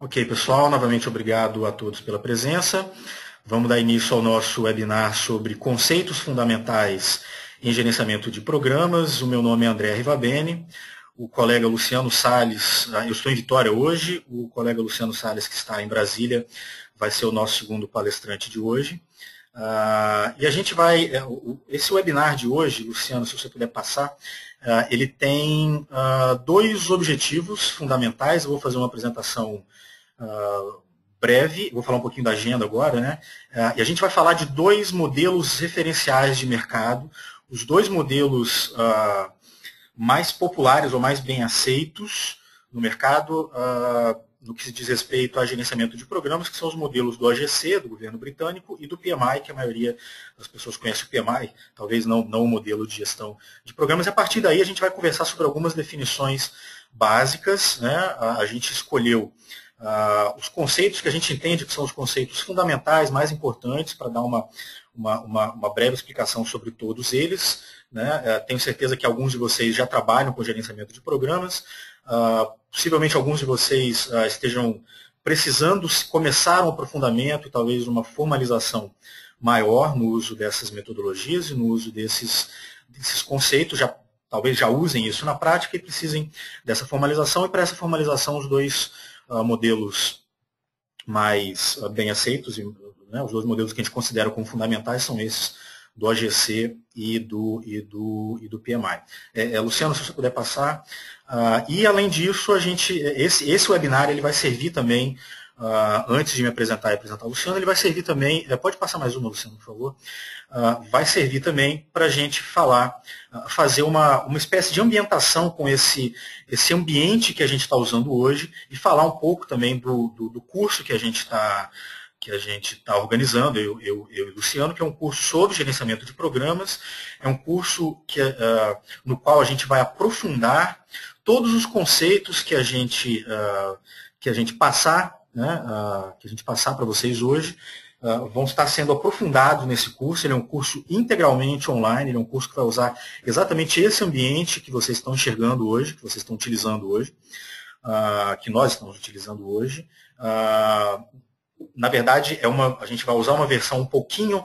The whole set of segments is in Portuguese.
Ok, pessoal, novamente obrigado a todos pela presença. Vamos dar início ao nosso webinar sobre conceitos fundamentais em gerenciamento de programas. O meu nome é André Rivabene, o colega Luciano Salles, eu estou em Vitória hoje, o colega Luciano Salles, que está em Brasília, vai ser o nosso segundo palestrante de hoje. E a gente vai, esse webinar de hoje, Luciano, se você puder passar, ele tem dois objetivos fundamentais. Eu vou fazer uma apresentação breve, vou falar um pouquinho da agenda agora, né? E a gente vai falar de dois modelos referenciais de mercado, os dois modelos mais populares ou mais bem aceitos no mercado, no que se diz respeito a gerenciamento de programas, que são os modelos do AGC, do governo britânico, e do PMI, que a maioria das pessoas conhece o PMI, talvez não o modelo de gestão de programas. E a partir daí a gente vai conversar sobre algumas definições básicas, né? A gente escolheu os conceitos que a gente entende que são os conceitos fundamentais, mais importantes, para dar uma breve explicação sobre todos eles, né? Tenho certeza que alguns de vocês já trabalham com gerenciamento de programas, possivelmente alguns de vocês estejam precisando começar um aprofundamento e talvez uma formalização maior no uso dessas metodologias e no uso desses conceitos, talvez já usem isso na prática e precisem dessa formalização, e para essa formalização os dois modelos mais bem aceitos, né, os dois modelos que a gente considera como fundamentais são esses do AGC e do PMI. Luciano, se você puder passar. E além disso, esse webinar ele vai servir também, antes de me apresentar e apresentar o Luciano, ele vai servir também, pode passar mais uma, Luciano, por favor, vai servir também para a gente fazer uma espécie de ambientação com esse ambiente que a gente está usando hoje e falar um pouco também do curso que a gente está organizando, eu e o Luciano, que é um curso sobre gerenciamento de programas. É um curso no qual a gente vai aprofundar todos os conceitos que a gente passar, né, que a gente passar para vocês hoje, vão estar sendo aprofundados nesse curso. Ele é um curso integralmente online, ele é um curso que vai usar exatamente esse ambiente que vocês estão enxergando hoje, que vocês estão utilizando hoje, que nós estamos utilizando hoje. Na verdade, a gente vai usar uma versão um pouquinho,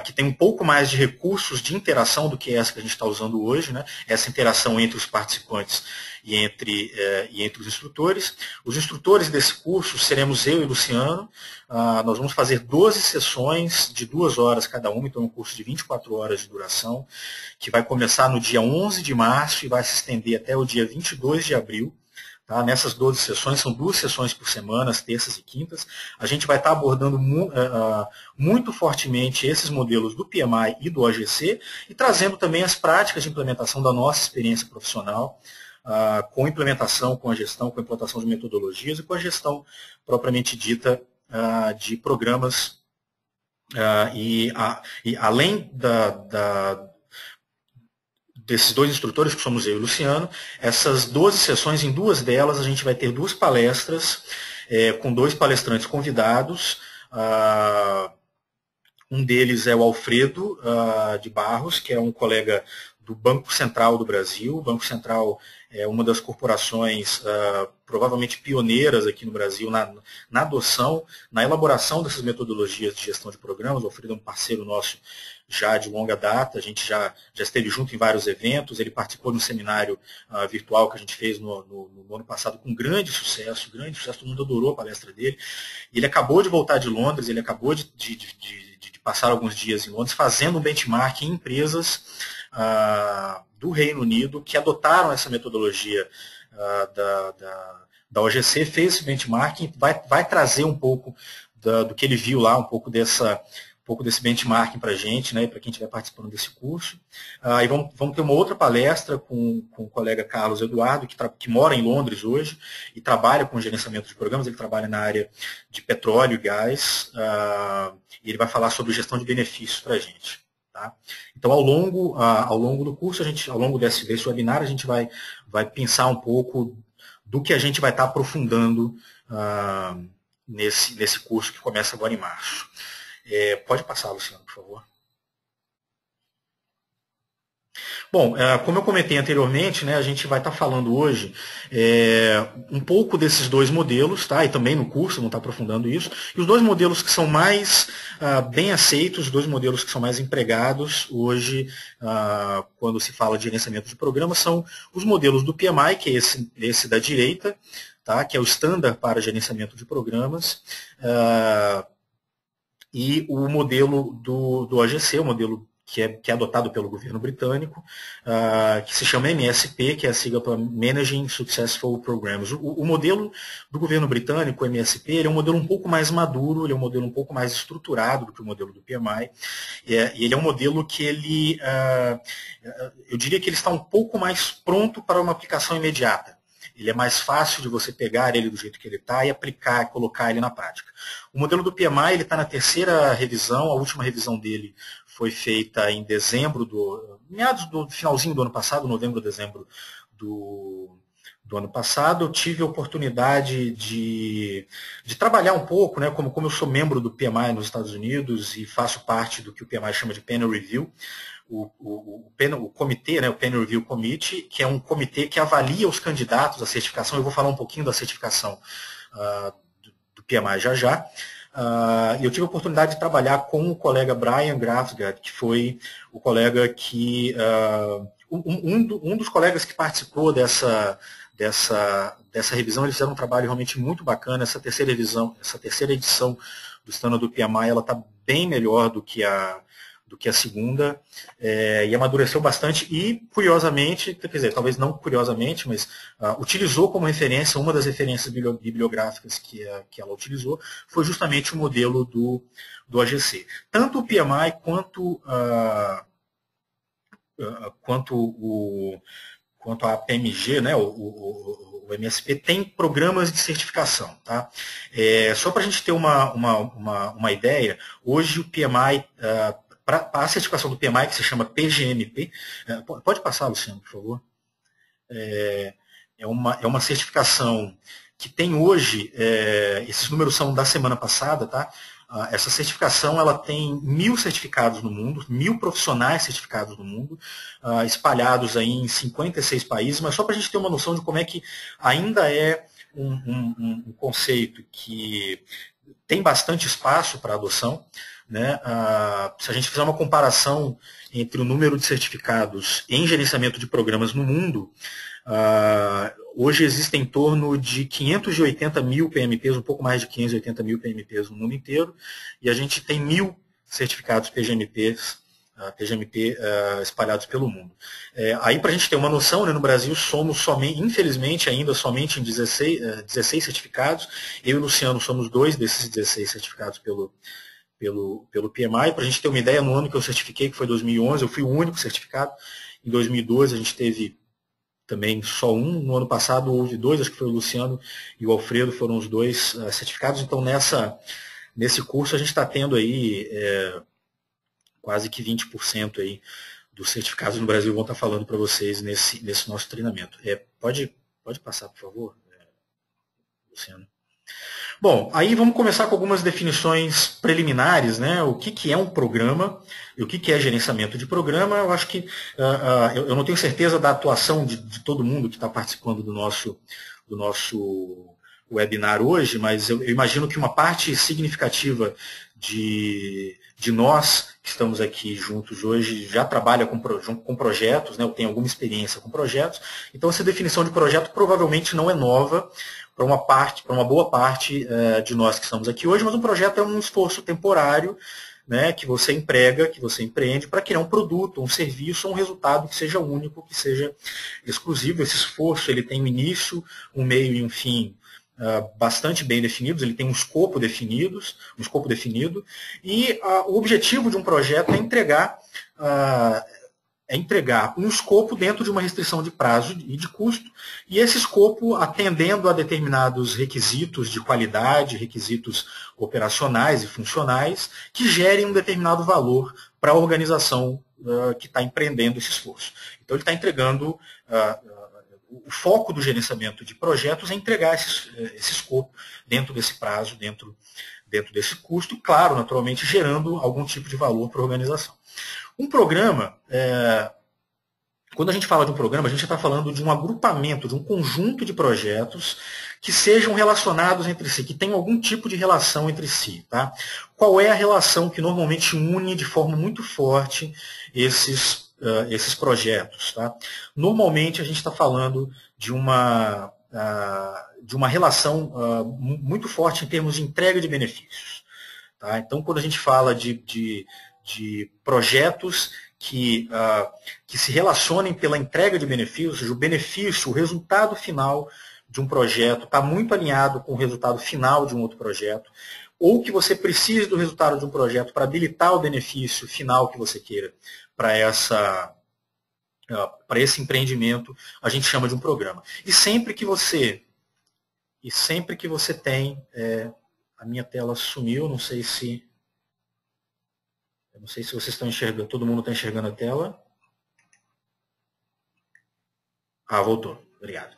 que tem um pouco mais de recursos de interação do que essa que a gente está usando hoje, né? Essa interação entre os participantes e entre os instrutores. Os instrutores desse curso seremos eu e o Luciano. Nós vamos fazer 12 sessões de 2 horas cada uma, então é um curso de 24 horas de duração, que vai começar no dia 11 de março e vai se estender até o dia 22 de abril. Tá? Nessas 12 sessões, são 2 sessões por semana, as terças e quintas. A gente vai estar abordando muito fortemente esses modelos do PMI e do OGC e trazendo também as práticas de implementação da nossa experiência profissional, com implementação, com a gestão, com a implantação de metodologias e com a gestão propriamente dita de programas. E além desses dois instrutores, que somos eu e o Luciano, essas 12 sessões, em 2 delas, a gente vai ter 2 palestras, com 2 palestrantes convidados. Um deles é o Alfredo de Barros, que é um colega do Banco Central do Brasil. O Banco Central é uma das corporações provavelmente pioneiras aqui no Brasil na adoção, na elaboração dessas metodologias de gestão de programas. O Alfredo é um parceiro nosso já de longa data, a gente já esteve junto em vários eventos. Ele participou de um seminário virtual que a gente fez no ano passado com grande sucesso, todo mundo adorou a palestra dele. Ele acabou de voltar de Londres, ele acabou de passar alguns dias em Londres fazendo um benchmark em empresas do Reino Unido que adotaram essa metodologia da OGC, fez esse benchmarking, vai trazer um pouco do que ele viu lá, um pouco desse benchmarking para a gente, né, para quem estiver participando desse curso. E vamos ter uma outra palestra com o colega Carlos Eduardo, que mora em Londres hoje e trabalha com gerenciamento de programas. Ele trabalha na área de petróleo e gás, e ele vai falar sobre gestão de benefícios para a gente. Tá? Então, ao longo do curso, ao longo desse webinar, a gente vai pensar um pouco do que a gente vai estar aprofundando nesse curso que começa agora em março. Pode passar, Luciano, por favor. Bom, como eu comentei anteriormente, né, a gente vai estar falando hoje um pouco desses dois modelos, tá? E também no curso, vamos estar aprofundando isso. E os dois modelos que são mais bem aceitos, os dois modelos que são mais empregados hoje, quando se fala de gerenciamento de programas, são os modelos do PMI, que é esse da direita, tá? Que é o Standard para Gerenciamento de Programas, e o modelo do OGC, o modelo que é adotado pelo governo britânico, que se chama MSP, que é a sigla para Managing Successful Programs. O modelo do governo britânico, o MSP, ele é um modelo um pouco mais maduro, ele é um modelo um pouco mais estruturado do que o modelo do PMI, e ele é um modelo que eu diria que ele está um pouco mais pronto para uma aplicação imediata. Ele é mais fácil de você pegar ele do jeito que ele está e aplicar, colocar ele na prática. O modelo do PMI está na terceira revisão, a última revisão dele foi feita em dezembro, meados do finalzinho do ano passado, novembro, dezembro do ano passado. Eu tive a oportunidade de trabalhar um pouco, né, como eu sou membro do PMI nos Estados Unidos e faço parte do que o PMI chama de Panel Review, o comitê, né, o Panel Review Committee, que é um comitê que avalia os candidatos à certificação. Eu vou falar um pouquinho da certificação do PMI já. Eu tive a oportunidade de trabalhar com o colega Brian Grafgard, que foi o colega que um dos colegas que participou dessa revisão. Eles fizeram um trabalho realmente muito bacana. Essa terceira edição do Standard do PMI, ela está bem melhor do que a segunda, e amadureceu bastante e, curiosamente, quer dizer, talvez não curiosamente, mas utilizou como referência, uma das referências bibliográficas que ela utilizou, foi justamente o modelo do OGC. Tanto o PMI quanto a PMG, né, o MSP, tem programas de certificação. Tá? Só para a gente ter uma ideia, hoje o PMI, para a certificação do PMI, que se chama PGMP, pode passar, Luciano, por favor? É uma certificação que tem hoje, esses números são da semana passada, tá? Essa certificação ela tem 1.000 certificados no mundo, 1.000 profissionais certificados no mundo, espalhados aí em 56 países, mas só para a gente ter uma noção de como é que ainda é um conceito que tem bastante espaço para adoção. Né? Se a gente fizer uma comparação entre o número de certificados em gerenciamento de programas no mundo, hoje existem em torno de 580 mil PMPs, um pouco mais de 580 mil PMPs no mundo inteiro, e a gente tem 1.000 certificados PGMP espalhados pelo mundo. Aí, para a gente ter uma noção, né, no Brasil somos somente, infelizmente, ainda somente em 16 certificados. Eu e o Luciano somos 2 desses 16 certificados pelo PMI. Para a gente ter uma ideia, no ano que eu certifiquei, que foi 2011, eu fui o único certificado. Em 2012 a gente teve também só um. No ano passado houve 2, acho que foi o Luciano e o Alfredo, foram os 2 certificados. Então nesse curso a gente está tendo aí quase que 20% aí dos certificados no Brasil vão estar falando para vocês nesse nosso treinamento. Pode passar, por favor, Luciano. Bom, aí vamos começar com algumas definições preliminares, né? O que é um programa e o que é gerenciamento de programa. Eu acho que eu não tenho certeza da atuação de todo mundo que está participando do nosso webinar hoje, mas eu imagino que uma parte significativa de nós que estamos aqui juntos hoje já trabalha com projetos, né? Eu tenho alguma experiência com projetos. Então essa definição de projeto provavelmente não é nova para uma boa parte de nós que estamos aqui hoje, mas um projeto é um esforço temporário, né, que você emprega, que você empreende para criar um produto, um serviço, um resultado que seja único, que seja exclusivo. Esse esforço ele tem um início, um meio e um fim bastante bem definidos, ele tem um escopo definido, e o objetivo de um projeto é entregar um escopo dentro de uma restrição de prazo e de custo, e esse escopo atendendo a determinados requisitos de qualidade, requisitos operacionais e funcionais, que gerem um determinado valor para a organização que está empreendendo esse esforço. Então ele está entregando, o foco do gerenciamento de projetos é entregar esse escopo dentro desse prazo, dentro desse custo, claro, naturalmente gerando algum tipo de valor para a organização. Um programa, quando a gente fala de um programa, a gente está falando de um agrupamento, de um conjunto de projetos que sejam relacionados entre si, que tenham algum tipo de relação entre si. Tá? Qual é a relação que normalmente une de forma muito forte esses projetos? Tá? Normalmente a gente está falando de uma relação muito forte em termos de entrega de benefícios. Tá? Então, quando a gente fala de projetos que se relacionem pela entrega de benefícios, ou seja, o benefício, o resultado final de um projeto está muito alinhado com o resultado final de um outro projeto, ou que você precise do resultado de um projeto para habilitar o benefício final que você queira para esse empreendimento, a gente chama de um programa. E sempre que você tem... a minha tela sumiu, não sei se vocês estão enxergando, todo mundo está enxergando a tela. Voltou, obrigado.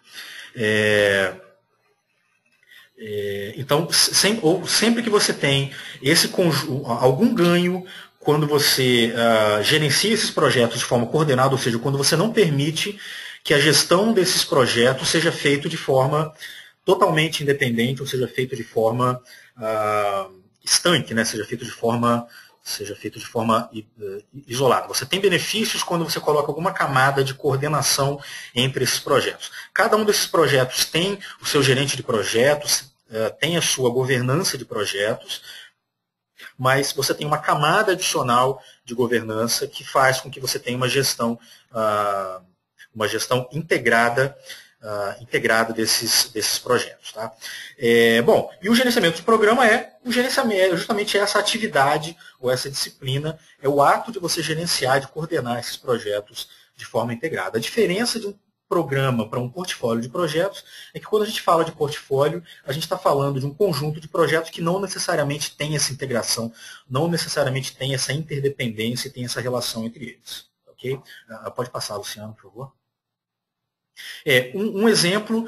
Então, sempre que você tem algum ganho quando você gerencia esses projetos de forma coordenada, ou seja, quando você não permite que a gestão desses projetos seja feita de forma totalmente independente, ou seja, feita de forma estanque, né? Seja feito de forma isolada. Você tem benefícios quando você coloca alguma camada de coordenação entre esses projetos. Cada um desses projetos tem o seu gerente de projetos, tem a sua governança de projetos, mas você tem uma camada adicional de governança que faz com que você tenha uma gestão integrada desses projetos. Tá? Bom, e o gerenciamento de programa é justamente essa atividade ou essa disciplina, é o ato de você gerenciar, de coordenar esses projetos de forma integrada. A diferença de um programa para um portfólio de projetos é que quando a gente fala de portfólio, a gente está falando de um conjunto de projetos que não necessariamente tem essa integração, não necessariamente tem essa interdependência e tem essa relação entre eles. Okay? Pode passar, Luciano, por favor. Um exemplo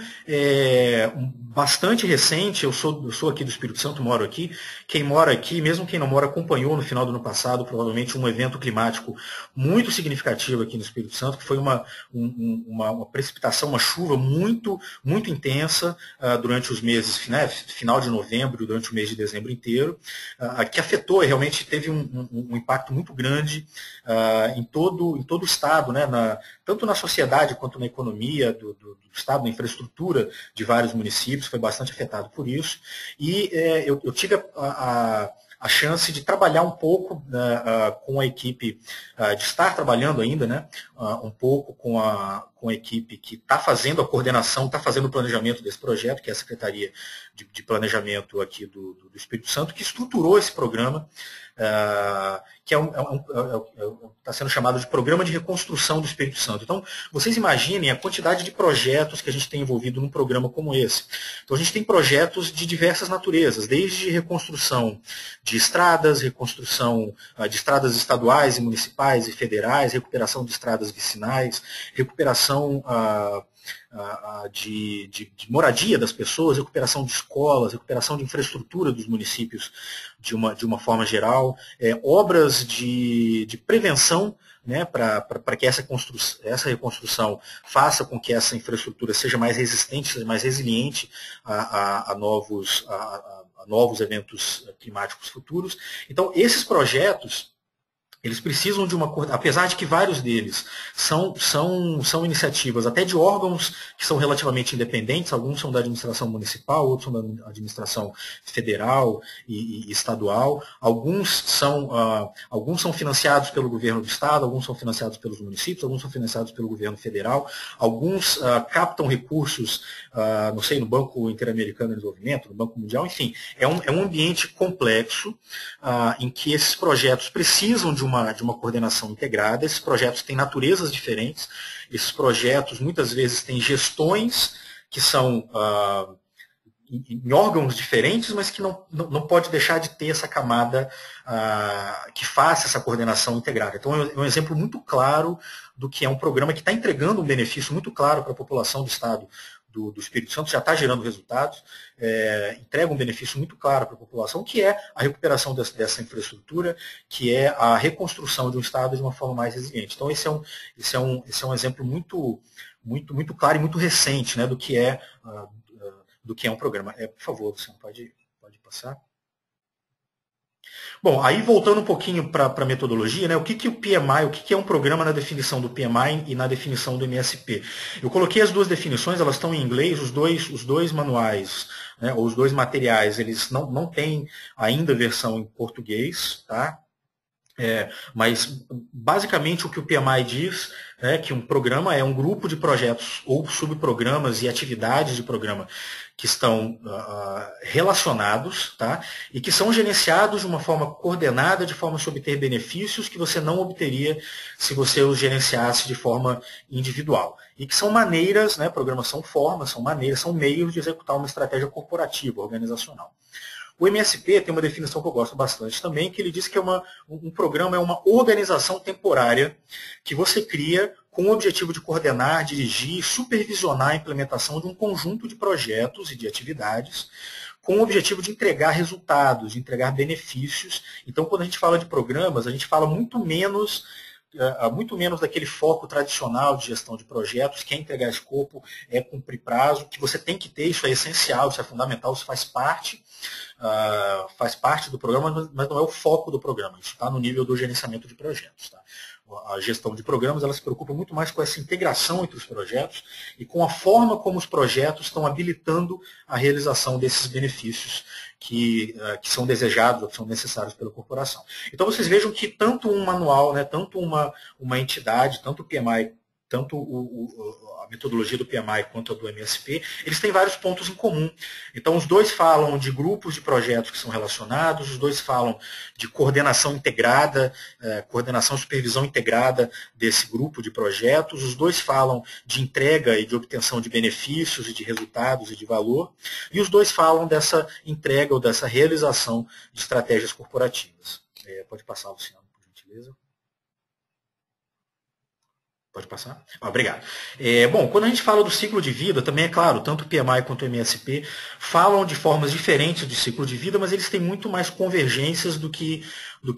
bastante recente, eu sou aqui do Espírito Santo, moro aqui. Quem mora aqui, mesmo quem não mora, acompanhou no final do ano passado, provavelmente, um evento climático muito significativo aqui no Espírito Santo, que foi uma precipitação, uma chuva muito, muito intensa durante os meses, final de novembro, durante o mês de dezembro inteiro, que afetou, realmente teve um impacto muito grande em todo o Estado, né, tanto na sociedade quanto na economia do Estado, na infraestrutura de vários municípios, foi bastante afetado por isso. E eu tive a chance de trabalhar um pouco com a equipe, de estar trabalhando ainda, né, um pouco com a equipe que está fazendo a coordenação, está fazendo o planejamento desse projeto, que é a Secretaria de Planejamento aqui do Espírito Santo, que estruturou esse programa, que está sendo chamado de Programa de Reconstrução do Espírito Santo. Então, vocês imaginem a quantidade de projetos que a gente tem envolvido num programa como esse. Então, a gente tem projetos de diversas naturezas, desde reconstrução de estradas, reconstrução de estradas estaduais e municipais e federais, recuperação de estradas vicinais, recuperação de moradia das pessoas, recuperação de escolas, recuperação de infraestrutura dos municípios de uma forma geral, obras de prevenção, né, para que essa reconstrução faça com que essa infraestrutura seja mais resistente, seja mais resiliente a novos eventos climáticos futuros. Então, esses projetos, eles precisam de apesar de que vários deles são iniciativas até de órgãos que são relativamente independentes, alguns são da administração municipal, outros são da administração federal e estadual, alguns são financiados pelo governo do estado, alguns são financiados pelos municípios, alguns são financiados pelo governo federal, alguns captam recursos, não sei, no Banco Interamericano de Desenvolvimento, no Banco Mundial, enfim, é um ambiente complexo em que esses projetos precisam de uma coordenação integrada. Esses projetos têm naturezas diferentes, esses projetos muitas vezes têm gestões que são em órgãos diferentes, mas que não pode deixar de ter essa camada que faça essa coordenação integrada. Então, é um exemplo muito claro do que é um programa que está entregando um benefício muito claro para a população do estado do Espírito Santo já está gerando resultados, entrega um benefício muito claro para a população, que é a recuperação dessa infraestrutura, que é a reconstrução de um Estado de uma forma mais resiliente. Então, esse é um exemplo muito claro e muito recente, né, do que é um programa. Por favor, Luciano, pode passar. Bom, aí voltando um pouquinho para a metodologia, né, o que o PMI, o que é um programa na definição do PMI e na definição do MSP? Eu coloquei as duas definições, elas estão em inglês, os dois manuais, né, ou os dois materiais, eles não têm ainda versão em português, tá? Mas basicamente o que o PMI diz é que um programa é um grupo de projetos ou subprogramas e atividades de programa que estão relacionados, tá? E que são gerenciados de uma forma coordenada, de forma a obter benefícios que você não obteria se você os gerenciasse de forma individual. E que são maneiras, né, programas são formas, são maneiras, são meios de executar uma estratégia corporativa, organizacional. O MSP tem uma definição que eu gosto bastante também, que ele diz que um programa é uma organização temporária que você cria com o objetivo de coordenar, dirigir e supervisionar a implementação de um conjunto de projetos e de atividades com o objetivo de entregar resultados, de entregar benefícios. Então, quando a gente fala de programas, a gente fala muito menos daquele foco tradicional de gestão de projetos, que é entregar escopo, é cumprir prazo, que você tem que ter, isso é essencial, isso é fundamental, isso faz parte do programa, mas não é o foco do programa, isso está no nível do gerenciamento de projetos. Tá? A gestão de programas ela se preocupa muito mais com essa integração entre os projetos e com a forma como os projetos estão habilitando a realização desses benefícios que são desejados ou que são necessários pela corporação. Então vocês vejam que tanto um manual, né, tanto uma entidade, tanto o PMI, tanto a metodologia do PMI quanto a do MSP, eles têm vários pontos em comum. Então, os dois falam de grupos de projetos que são relacionados, os dois falam de coordenação integrada, coordenação e supervisão integrada desse grupo de projetos, os dois falam de entrega e de obtenção de benefícios e de resultados e de valor, e os dois falam dessa entrega ou dessa realização de estratégias corporativas. Pode passar, Luciano, por gentileza. Pode passar? Obrigado. Bom, quando a gente fala do ciclo de vida, também é claro, tanto o PMI quanto o MSP falam de formas diferentes de ciclo de vida, mas eles têm muito mais convergências do que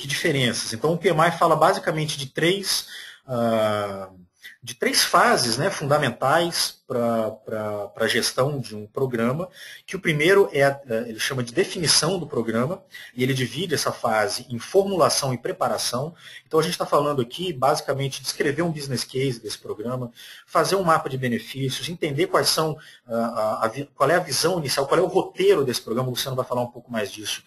diferenças. Então, o PMI fala basicamente de três fases, né, fundamentais para a gestão de um programa, que o primeiro ele chama de definição do programa, e ele divide essa fase em formulação e preparação. Então a gente está falando aqui, basicamente, de escrever um business case desse programa, fazer um mapa de benefícios, entender qual é a visão inicial, qual é o roteiro desse programa, o Luciano vai falar um pouco mais disso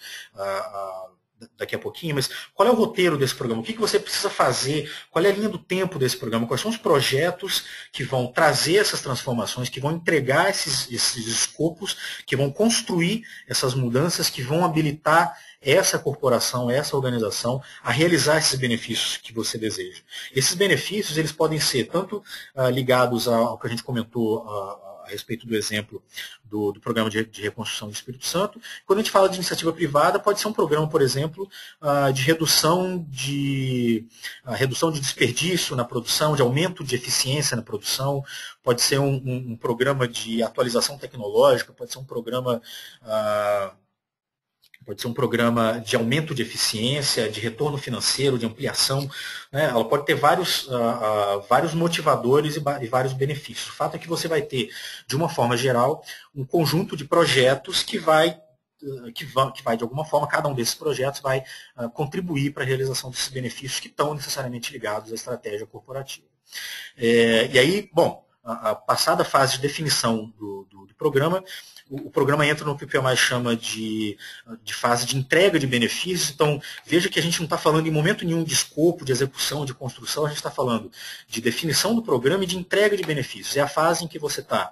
daqui a pouquinho, mas qual é o roteiro desse programa? O que você precisa fazer? Qual é a linha do tempo desse programa? Quais são os projetos que vão trazer essas transformações, que vão entregar esses escopos, que vão construir essas mudanças, que vão habilitar essa corporação, essa organização a realizar esses benefícios que você deseja. Esses benefícios eles podem ser tanto ligados ao que a gente comentou a respeito do exemplo do programa de reconstrução do Espírito Santo. Quando a gente fala de iniciativa privada, pode ser um programa, por exemplo, de redução de desperdício na produção, de aumento de eficiência na produção, pode ser um programa de atualização tecnológica, pode ser um programa de aumento de eficiência, de retorno financeiro, de ampliação, né? Ela pode ter vários motivadores e vários benefícios. O fato é que você vai ter, de uma forma geral, um conjunto de projetos que vai, de alguma forma, cada um desses projetos vai contribuir para a realização desses benefícios que estão necessariamente ligados à estratégia corporativa. E aí, bom, passada a fase de definição do programa, o programa entra no que o PMI chama de fase de entrega de benefícios. Então, veja que a gente não está falando em momento nenhum de escopo, de execução, de construção, a gente está falando de definição do programa e de entrega de benefícios. É a fase em que você está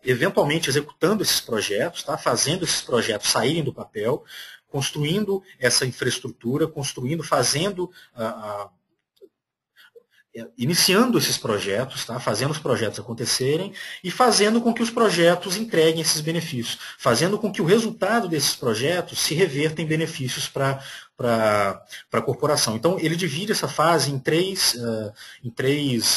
eventualmente executando esses projetos, tá? Fazendo esses projetos saírem do papel, construindo essa infraestrutura, fazendo iniciando esses projetos, tá? Fazendo os projetos acontecerem e fazendo com que os projetos entreguem esses benefícios, fazendo com que o resultado desses projetos se reverta em benefícios para a corporação. Então, ele divide essa fase em três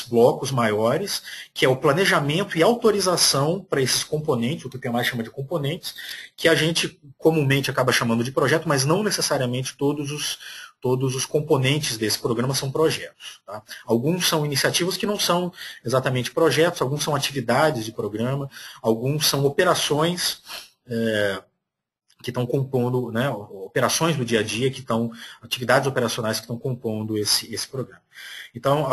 blocos maiores, que é o planejamento e autorização para esses componentes, o que o PMI chama de componentes, que a gente comumente acaba chamando de projeto, mas não necessariamente todos os componentes desse programa são projetos. Tá? Alguns são iniciativas que não são exatamente projetos, alguns são atividades de programa, alguns são operações que estão compondo, né, operações do dia a dia, atividades operacionais que estão compondo esse programa. Então,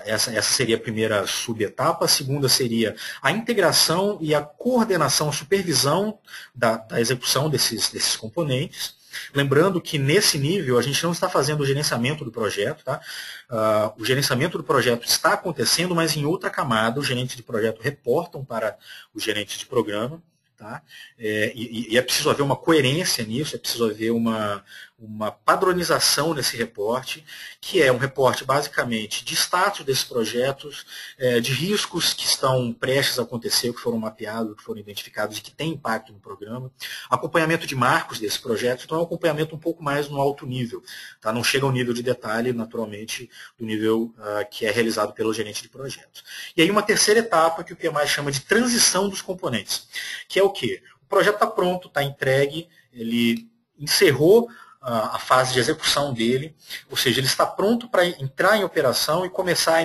essa seria a primeira subetapa. A segunda seria a integração e a coordenação, a supervisão da execução desses componentes. Lembrando que nesse nível a gente não está fazendo o gerenciamento do projeto, tá? O gerenciamento do projeto está acontecendo, mas em outra camada, os gerentes de projeto reportam para os gerentes de programa. Tá? E é preciso haver uma coerência nisso, é preciso haver uma padronização nesse reporte, que é um reporte basicamente de status desses projetos, de riscos que estão prestes a acontecer, que foram mapeados, que foram identificados e que têm impacto no programa, acompanhamento de marcos desses projetos, então é um acompanhamento um pouco mais no alto nível, tá? Não chega ao nível de detalhe, naturalmente, do nível que é realizado pelo gerente de projetos. E aí uma terceira etapa que o PMI chama de transição dos componentes, que é o quê? O projeto está pronto, está entregue, ele encerrou a fase de execução dele, ou seja, ele está pronto para entrar em operação e começar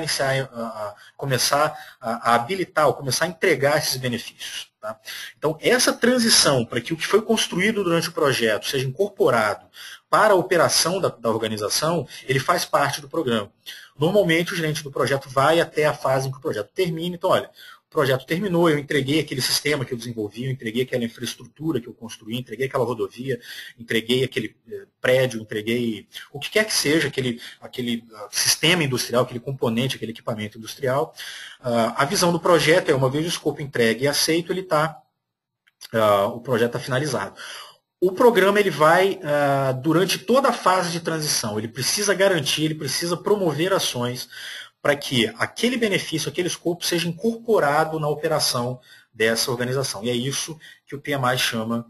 a habilitar, ou começar a entregar esses benefícios. Tá? Então, essa transição para que o que foi construído durante o projeto seja incorporado para a operação da organização, ele faz parte do programa. Normalmente, o gerente do projeto vai até a fase em que o projeto termina. Então, olha, o projeto terminou, eu entreguei aquele sistema que eu desenvolvi, eu entreguei aquela infraestrutura que eu construí, entreguei aquela rodovia, entreguei aquele prédio, entreguei o que quer que seja, aquele sistema industrial, aquele componente, aquele equipamento industrial. A visão do projeto é, uma vez o escopo entregue e aceito, o projeto está finalizado. O programa ele vai, durante toda a fase de transição, ele precisa garantir, ele precisa promover ações para que aquele benefício, aquele escopo seja incorporado na operação dessa organização. E é isso que o PMI chama,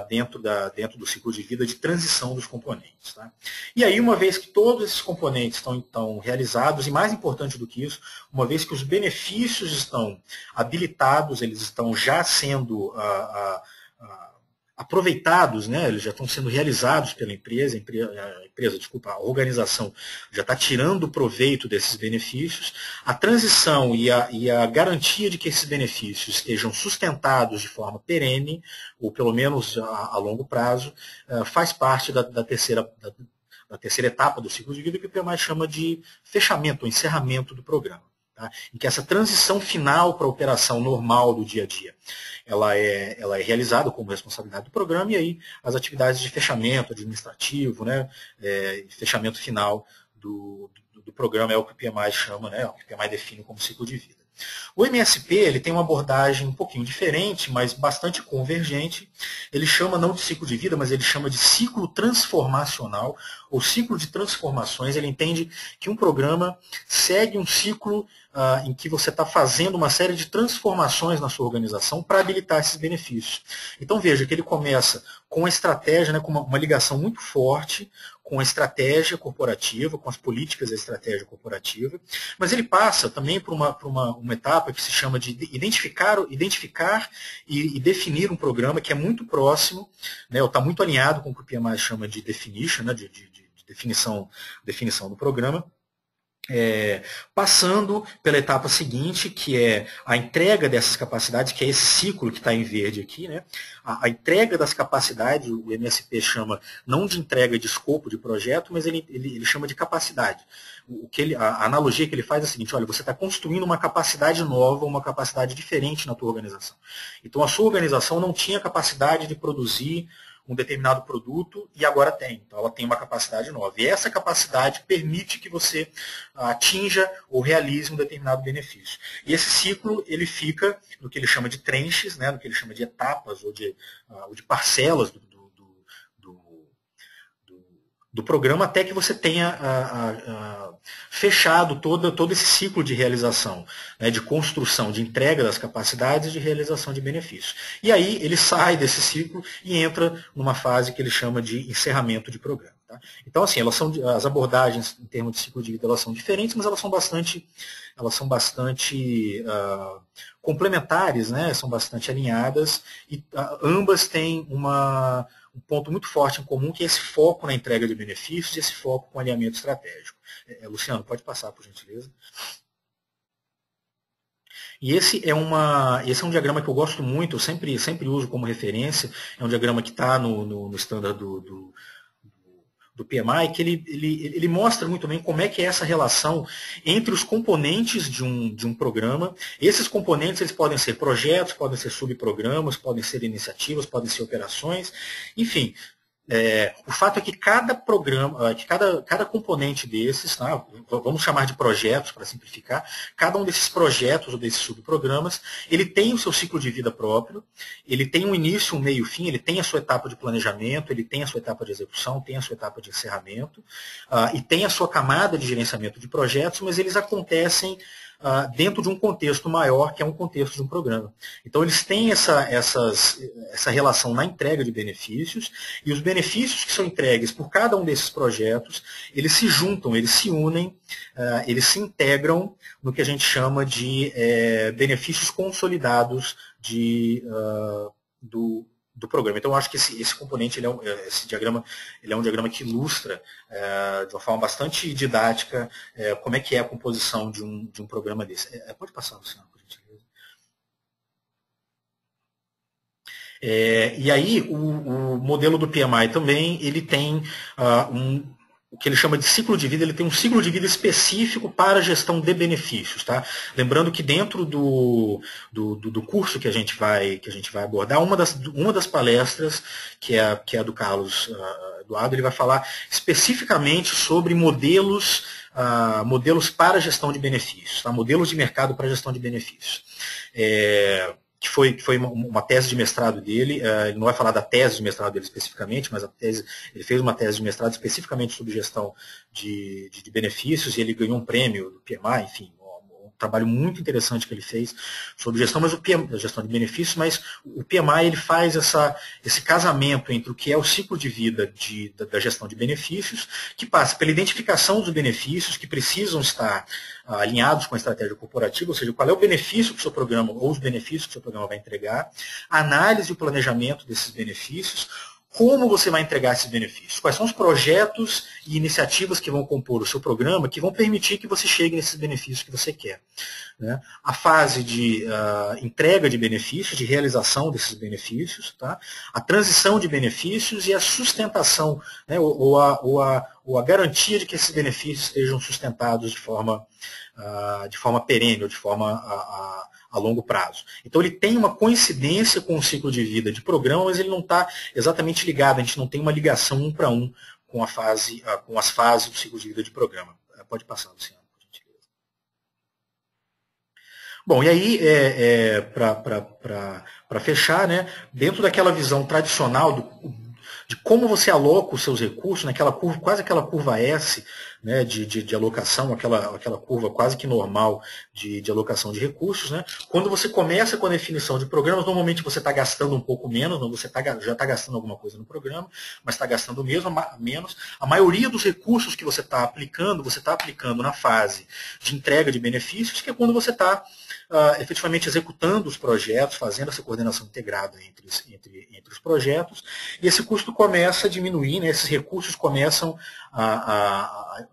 dentro do ciclo de vida, de transição dos componentes. Tá? E aí, uma vez que todos esses componentes estão realizados, e mais importante do que isso, uma vez que os benefícios estão habilitados, eles estão já sendo aproveitados, né, eles já estão sendo realizados pela empresa, a organização já está tirando proveito desses benefícios, a transição e a garantia de que esses benefícios estejam sustentados de forma perene, ou pelo menos a longo prazo, faz parte da terceira etapa do ciclo de vida, que o PMI chama de fechamento, ou encerramento do programa. Tá? Em que essa transição final para a operação normal do dia a dia, ela é realizada como responsabilidade do programa, e aí as atividades de fechamento administrativo, né, fechamento final do programa é o que o PMI chama, né, o que o PMI define como ciclo de vida. O MSP ele tem uma abordagem um pouquinho diferente, mas bastante convergente. Ele chama não de ciclo de vida, mas ele chama de ciclo transformacional, ou ciclo de transformações. Ele entende que um programa segue um ciclo em que você está fazendo uma série de transformações na sua organização para habilitar esses benefícios. Então veja que ele começa com a estratégia, né, com uma ligação muito forte com a estratégia corporativa, com as políticas da estratégia corporativa, mas ele passa também por uma etapa que se chama de identificar e definir um programa que é muito próximo, né, ou está muito alinhado com o que o PMI chama de definition, né, de definição do programa. Passando pela etapa seguinte, que é a entrega dessas capacidades, que é esse ciclo que está em verde aqui, né? A entrega das capacidades, o MSP chama não de entrega de escopo de projeto, mas ele chama de capacidade. A analogia que ele faz é a seguinte: olha, você está construindo uma capacidade nova, uma capacidade diferente na tua organização. Então a sua organização não tinha capacidade de produzir um determinado produto e agora tem. Então ela tem uma capacidade nova. E essa capacidade permite que você atinja ou realize um determinado benefício. E esse ciclo ele fica no que ele chama de trenches, né, no que ele chama de etapas ou de parcelas do programa até que você tenha fechado todo esse ciclo de realização, né, de construção, de entrega das capacidades e de realização de benefícios. E aí ele sai desse ciclo e entra numa fase que ele chama de encerramento de programa. Tá? Então, assim, as abordagens em termos de ciclo de vida elas são diferentes, mas elas são bastante complementares, né, são bastante alinhadas, e ambas têm um ponto muito forte em comum, que é esse foco na entrega de benefícios e esse foco com alinhamento estratégico. Luciano, pode passar, por gentileza. E esse é um diagrama que eu gosto muito, eu sempre uso como referência, é um diagrama que está no standard do PMI, que ele mostra muito bem como é que é essa relação entre os componentes de um programa. Esses componentes eles podem ser projetos, podem ser subprogramas, podem ser iniciativas, podem ser operações, enfim. O fato é que cada programa, que cada componente desses, tá, vamos chamar de projetos para simplificar, cada um desses projetos ou desses subprogramas, ele tem o seu ciclo de vida próprio, ele tem um início, um meio e um fim, ele tem a sua etapa de planejamento, ele tem a sua etapa de execução, tem a sua etapa de encerramento, e tem a sua camada de gerenciamento de projetos, mas eles acontecem dentro de um contexto maior, que é um contexto de um programa. Então, eles têm essa relação na entrega de benefícios, e os benefícios que são entregues por cada um desses projetos, eles se juntam, eles se unem, eles se integram no que a gente chama de benefícios consolidados do programa. Então, eu acho que esse componente, esse diagrama, ele é um diagrama que ilustra de uma forma bastante didática como é que é a composição de um programa desse. Pode passar, Luciano, por gentileza. E aí, o modelo do PMI também, ele tem o que ele chama de ciclo de vida, ele tem um ciclo de vida específico para a gestão de benefícios. Tá? Lembrando que dentro do curso que a gente vai abordar, uma das palestras, que é a do Carlos Eduardo, ele vai falar especificamente sobre modelos para a gestão de benefícios, tá? Modelos de mercado para a gestão de benefícios. Que foi uma tese de mestrado dele, ele não vai falar da tese de mestrado dele especificamente, mas ele fez uma tese de mestrado especificamente sobre gestão de benefícios, e ele ganhou um prêmio do PMI, enfim, um trabalho muito interessante que ele fez sobre gestão, gestão de benefícios, mas o PMI ele faz esse casamento entre o que é o ciclo de vida da gestão de benefícios, que passa pela identificação dos benefícios que precisam estar alinhados com a estratégia corporativa, ou seja, qual é o benefício que o seu programa, ou os benefícios que o seu programa vai entregar, a análise e o planejamento desses benefícios, como você vai entregar esses benefícios, quais são os projetos e iniciativas que vão compor o seu programa, que vão permitir que você chegue nesses benefícios que você quer. Né? A fase de entrega de benefícios, de realização desses benefícios, tá? A transição de benefícios e a sustentação, né? ou a garantia de que esses benefícios estejam sustentados de forma perene, ou de forma a longo prazo. Então ele tem uma coincidência com o ciclo de vida de programa, mas ele não está exatamente ligado, a gente não tem uma ligação um para um com as fases do ciclo de vida de programa. Pode passar, Luciano. Bom, e aí, para fechar, né, dentro daquela visão tradicional de como você aloca os seus recursos, naquela curva, quase aquela curva S, né, de alocação, aquela curva quase que normal de alocação de recursos. Né? Quando você começa com a definição de programas, normalmente você está gastando um pouco menos, não, você já está gastando alguma coisa no programa, mas está gastando menos. A maioria dos recursos que você está aplicando na fase de entrega de benefícios, que é quando você está efetivamente executando os projetos, fazendo essa coordenação integrada entre os projetos, e esse custo começa a diminuir, né? Esses recursos começa a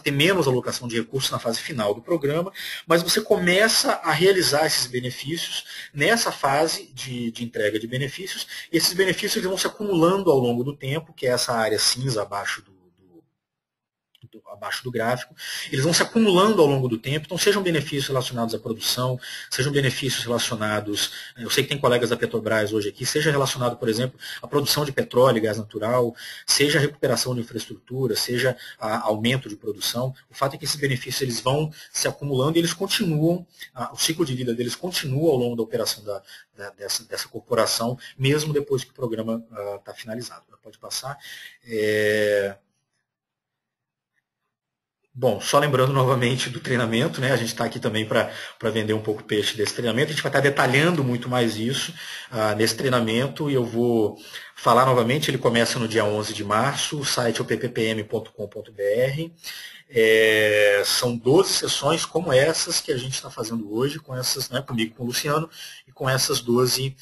ter menos alocação de recursos na fase final do programa, mas você começa a realizar esses benefícios nessa fase de entrega de benefícios, e esses benefícios eles vão se acumulando ao longo do tempo, que é essa área cinza abaixo do gráfico, eles vão se acumulando ao longo do tempo, então sejam benefícios relacionados à produção, sejam benefícios relacionados, eu sei que tem colegas da Petrobras hoje aqui, seja relacionado, por exemplo, à produção de petróleo e gás natural, seja a recuperação de infraestrutura, seja aumento de produção, o fato é que esses benefícios eles vão se acumulando e eles continuam, o ciclo de vida deles continua ao longo da operação dessa corporação, mesmo depois que o programa está finalizado. Pode passar. Bom, só lembrando novamente do treinamento, né? A gente está aqui também para vender um pouco o peixe desse treinamento. A gente vai estar detalhando muito mais isso nesse treinamento e eu vou falar novamente. Ele começa no dia 11 de março, o site é o pppm.com.br. São 12 sessões como essas que a gente está fazendo hoje, com essas, né, comigo, com o Luciano, e com essas 12,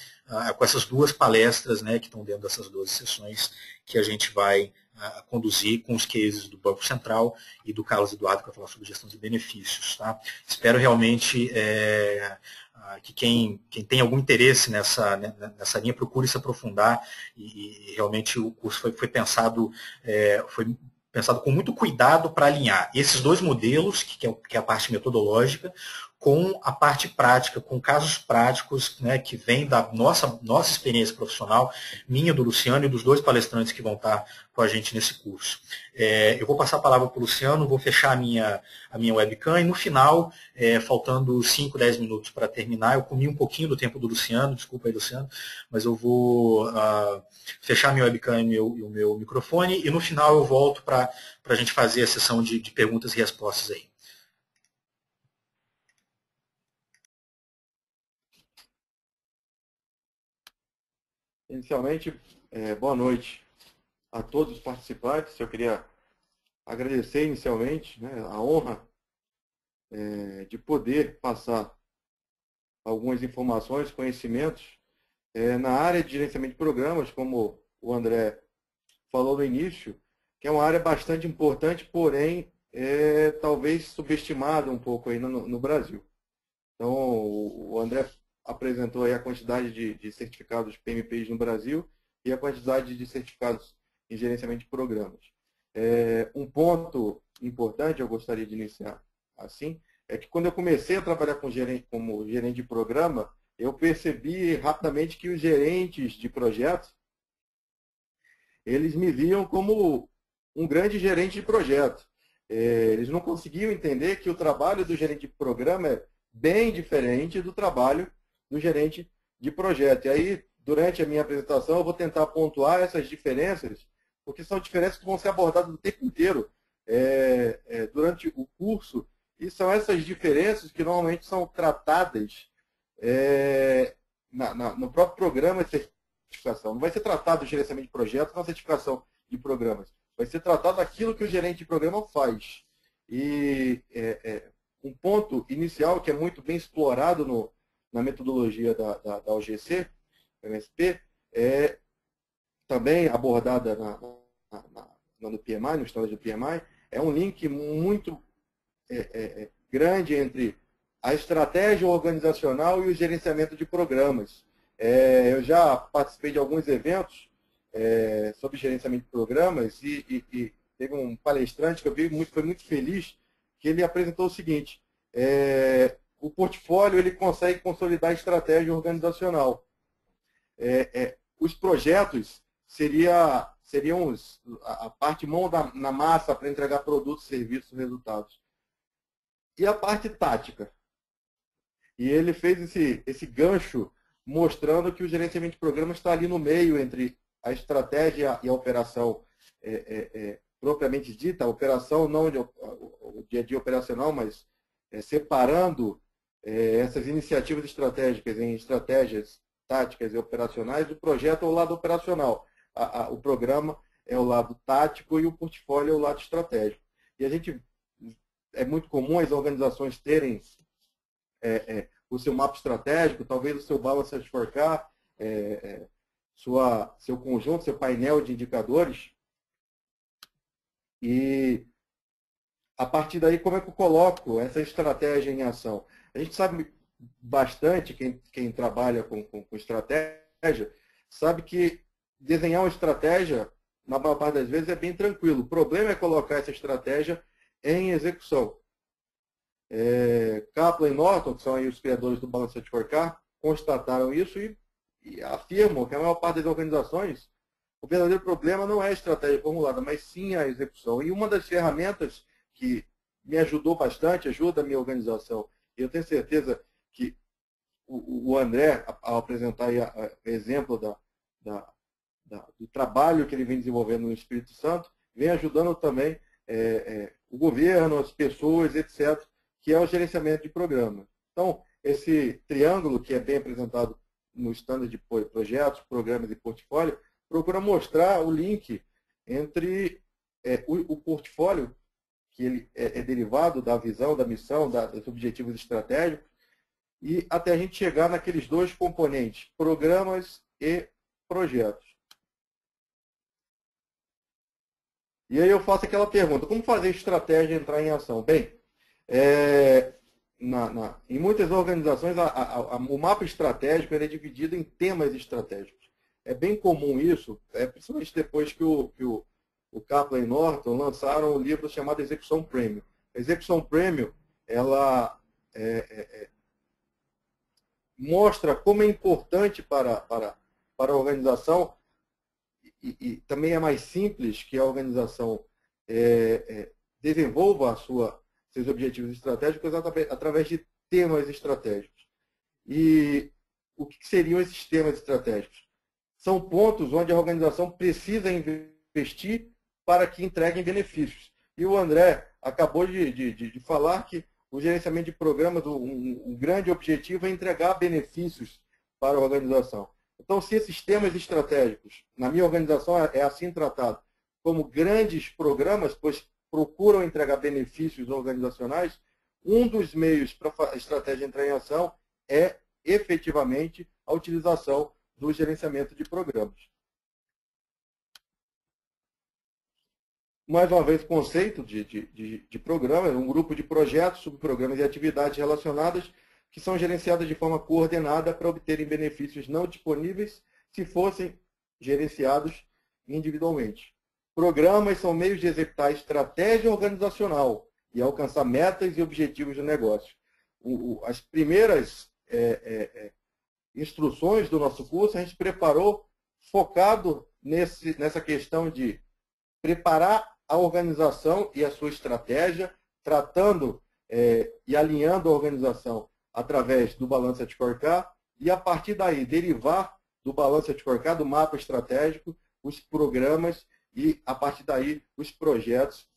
com essas duas palestras, né, que estão dentro dessas 12 sessões que a gente vai conduzir com os cases do Banco Central e do Carlos Eduardo, que vai falar sobre gestão de benefícios. Tá? Espero realmente que quem tem algum interesse nessa linha procure se aprofundar e realmente o curso foi pensado, com muito cuidado para alinhar esses dois modelos, que é a parte metodológica, com a parte prática, com casos práticos, né, que vem da nossa experiência profissional, minha, do Luciano e dos dois palestrantes que vão estar com a gente nesse curso. Eu vou passar a palavra para o Luciano, vou fechar a minha webcam e no final, faltando 5, 10 minutos para terminar, eu comi um pouquinho do tempo do Luciano, desculpa aí, Luciano, mas eu vou fechar a minha webcam e o meu microfone e no final eu volto para a gente fazer a sessão de perguntas e respostas aí. Inicialmente, boa noite a todos os participantes. Eu queria agradecer inicialmente, né, a honra de poder passar algumas informações, conhecimentos na área de gerenciamento de programas, como o André falou no início, que é uma área bastante importante, porém, talvez subestimada um pouco aí no Brasil. Então, o André apresentou aí a quantidade de certificados PMPs no Brasil e a quantidade de certificados em gerenciamento de programas. Um ponto importante, eu gostaria de iniciar assim, é que quando eu comecei a trabalhar como gerente de programa, eu percebi rapidamente que os gerentes de projetos, eles me viam como um grande gerente de projeto. Eles não conseguiam entender que o trabalho do gerente de programa é bem diferente do trabalho do gerente de projeto. E aí, durante a minha apresentação, eu vou tentar pontuar essas diferenças, porque são diferenças que vão ser abordadas o tempo inteiro durante o curso, e são essas diferenças que normalmente são tratadas no próprio programa de certificação. Não vai ser tratado o gerenciamento de projetos na certificação de programas. Vai ser tratado aquilo que o gerente de programa faz. E um ponto inicial que é muito bem explorado na metodologia da OGC, MSP, é também abordada no PMI, no standard do PMI, é um link muito grande entre a estratégia organizacional e o gerenciamento de programas. Eu já participei de alguns eventos sobre gerenciamento de programas e teve um palestrante que eu vi, foi muito feliz, que ele apresentou o seguinte: o portfólio ele consegue consolidar a estratégia organizacional. Os projetos seriam a parte mão na massa para entregar produtos, serviços, resultados. E a parte tática? E ele fez esse gancho mostrando que o gerenciamento de programas está ali no meio entre a estratégia e a operação propriamente dita, a operação não o dia a dia operacional, mas separando essas iniciativas estratégicas em estratégias táticas e operacionais. O projeto é o lado operacional, o programa é o lado tático e o portfólio é o lado estratégico. E a gente é muito comum as organizações terem o seu mapa estratégico, talvez o seu Balance Scorecard, seu conjunto, seu painel de indicadores. E a partir daí, como é que eu coloco essa estratégia em ação? A gente sabe bastante, quem trabalha com estratégia, sabe que desenhar uma estratégia, na maior parte das vezes, é bem tranquilo. O problema é colocar essa estratégia em execução. Kaplan e Norton, que são aí os criadores do Balance Scorecard, constataram isso e afirmam que a maior parte das organizações, o verdadeiro problema não é a estratégia formulada, mas sim a execução. E uma das ferramentas que me ajudou bastante, ajuda a minha organização, e eu tenho certeza que o André, ao apresentar aí o exemplo do trabalho que ele vem desenvolvendo no Espírito Santo, vem ajudando também o governo, as pessoas, etc., que é o gerenciamento de programas. Então, esse triângulo, que é bem apresentado no standard de projetos, programas e portfólio, procura mostrar o link entre o portfólio, que ele é derivado da visão, da missão, dos objetivos estratégicos, e até a gente chegar naqueles dois componentes, programas e projetos. E aí eu faço aquela pergunta, como fazer estratégia entrar em ação? Bem, em muitas organizações, o mapa estratégico é dividido em temas estratégicos. É bem comum isso, principalmente depois que o Kaplan e Norton lançaram o livro chamado Execução Premium. A Execução Premium, ela mostra como é importante para a organização e também é mais simples que a organização desenvolva seus objetivos estratégicos através de temas estratégicos. E o que seriam esses temas estratégicos? São pontos onde a organização precisa investir para que entreguem benefícios. E o André acabou de falar que o gerenciamento de programas, um grande objetivo é entregar benefícios para a organização. Então, se esses temas estratégicos, na minha organização é assim tratado, como grandes programas, pois procuram entregar benefícios organizacionais, um dos meios para a estratégia entrar em ação é, efetivamente, a utilização do gerenciamento de programas. Mais uma vez, o conceito de programa é um grupo de projetos, subprogramas e atividades relacionadas que são gerenciadas de forma coordenada para obterem benefícios não disponíveis se fossem gerenciados individualmente. Programas são meios de executar estratégia organizacional e alcançar metas e objetivos do negócio. As primeiras instruções do nosso curso a gente preparou focado nessa questão de preparar a organização e a sua estratégia, tratando e alinhando a organização através do Balanced Scorecard e, a partir daí, derivar do Balanced Scorecard, do mapa estratégico, os programas e, a partir daí, os projetos,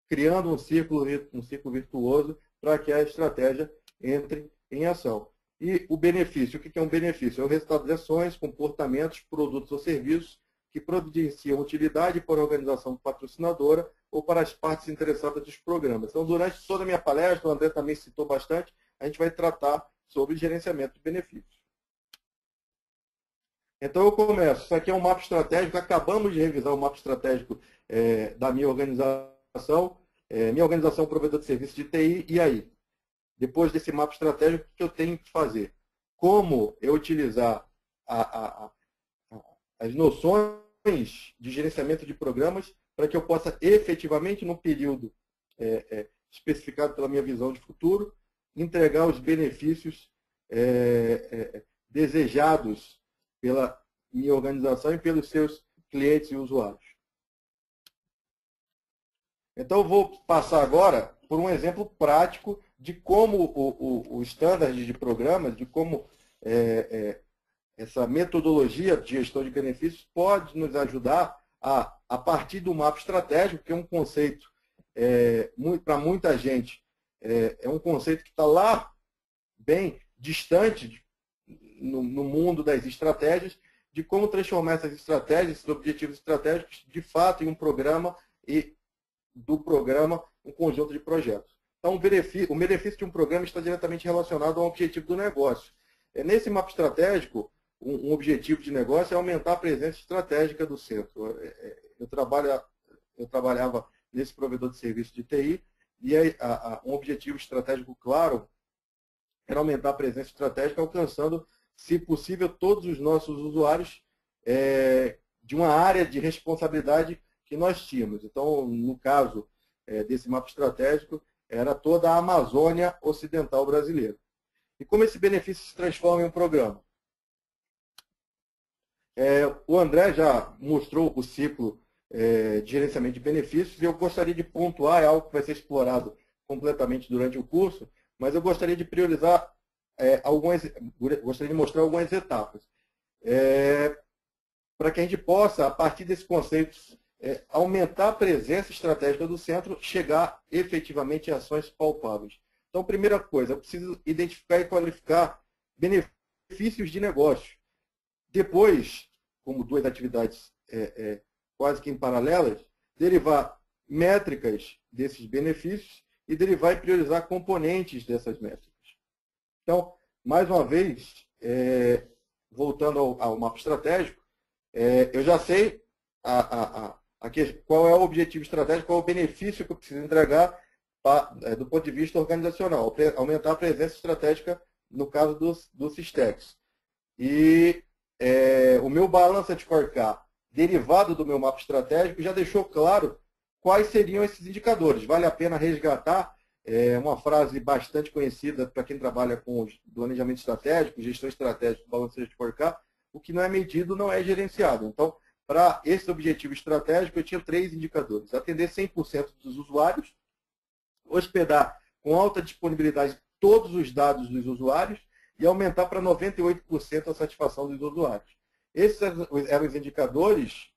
criando um círculo virtuoso para que a estratégia entre em ação. E o benefício, o que é um benefício? É o resultado de ações, comportamentos, produtos ou serviços que providenciam utilidade para a organização patrocinadora ou para as partes interessadas dos programas. Então, durante toda a minha palestra, o André também citou bastante, a gente vai tratar sobre gerenciamento de benefícios. Então, eu começo. Isso aqui é um mapa estratégico. Acabamos de revisar o mapa estratégico da minha organização. Minha organização é um provedor de serviço de TI. E aí? Depois desse mapa estratégico, o que eu tenho que fazer? Como eu utilizar as noções de gerenciamento de programas para que eu possa efetivamente, no período especificado pela minha visão de futuro, entregar os benefícios desejados pela minha organização e pelos seus clientes e usuários. Então, eu vou passar agora por um exemplo prático de como o standard de programas, de como essa metodologia de gestão de benefícios pode nos ajudar a partir do mapa estratégico, que é um conceito, para muita gente, é um conceito que está lá bem distante no mundo das estratégias, de como transformar essas estratégias, esses objetivos estratégicos, de fato, em um programa e do programa um conjunto de projetos. Então, o benefício de um programa está diretamente relacionado ao objetivo do negócio. Nesse mapa estratégico, um objetivo de negócio é aumentar a presença estratégica do centro. Eu trabalhava nesse provedor de serviço de TI e um objetivo estratégico claro era aumentar a presença estratégica, alcançando, se possível, todos os nossos usuários de uma área de responsabilidade que nós tínhamos. Então, no caso desse mapa estratégico, era toda a Amazônia Ocidental brasileira. E como esse benefício se transforma em um programa? O André já mostrou o ciclo de gerenciamento de benefícios e eu gostaria de pontuar, é algo que vai ser explorado completamente durante o curso, mas eu gostaria de priorizar gostaria de mostrar algumas etapas. Para que a gente possa, a partir desses conceitos aumentar a presença estratégica do centro, chegar efetivamente a ações palpáveis. Então, primeira coisa, eu preciso identificar e qualificar benefícios de negócio. Depois, como duas atividades quase que em paralelas, derivar métricas desses benefícios e derivar e priorizar componentes dessas métricas. Então, mais uma vez, voltando ao mapa estratégico, eu já sei qual é o objetivo estratégico, qual é o benefício que eu preciso entregar do ponto de vista organizacional, aumentar a presença estratégica no caso do Systex. E o meu Balance at Scorecard, derivado do meu mapa estratégico, já deixou claro quais seriam esses indicadores. Vale a pena resgatar uma frase bastante conhecida para quem trabalha com planejamento estratégico, gestão estratégica do Balance at Scorecard: o que não é medido não é gerenciado. Então, para esse objetivo estratégico, eu tinha 3 indicadores: atender 100% dos usuários, hospedar com alta disponibilidade todos os dados dos usuários e aumentar para 98% a satisfação dos usuários. Esses eram os indicadores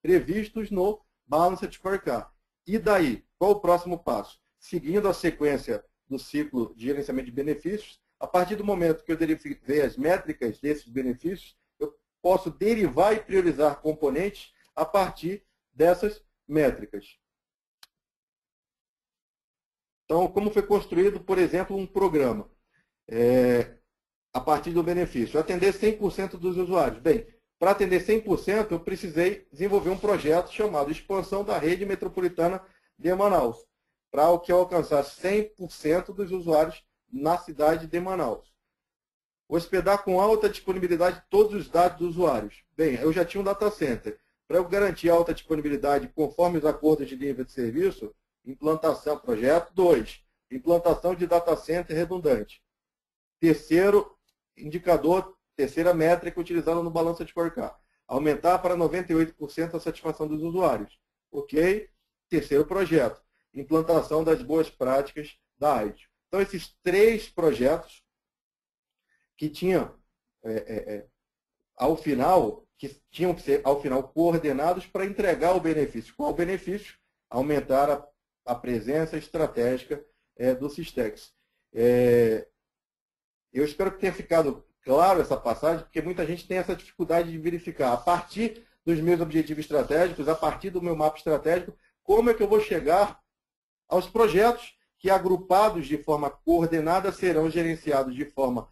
previstos no Balance at Scorecard. E daí? Qual o próximo passo? Seguindo a sequência do ciclo de gerenciamento de benefícios, a partir do momento que eu derivei as métricas desses benefícios, eu posso derivar e priorizar componentes a partir dessas métricas. Então, como foi construído, por exemplo, um programa a partir do benefício? Atender 100% dos usuários. Bem, para atender 100%, eu precisei desenvolver um projeto chamado Expansão da Rede Metropolitana de Manaus, para que eu alcançasse 100% dos usuários na cidade de Manaus. Hospedar com alta disponibilidade todos os dados dos usuários. Bem, eu já tinha um data center. Para eu garantir alta disponibilidade conforme os acordos de nível de serviço, implantação, projeto 2, implantação de data center redundante. Terceiro indicador, terceira métrica utilizada no Balance at Scorecard: aumentar para 98% a satisfação dos usuários. Ok? Terceiro projeto, implantação das boas práticas da IT. Então, esses 3 projetos que tinham, que tinham que ser, ao final, coordenados para entregar o benefício. Qual o benefício? Aumentar a presença estratégica do Systex. Eu espero que tenha ficado claro essa passagem, porque muita gente tem essa dificuldade de verificar, a partir dos meus objetivos estratégicos, a partir do meu mapa estratégico, como é que eu vou chegar aos projetos que, agrupados de forma coordenada, serão gerenciados de forma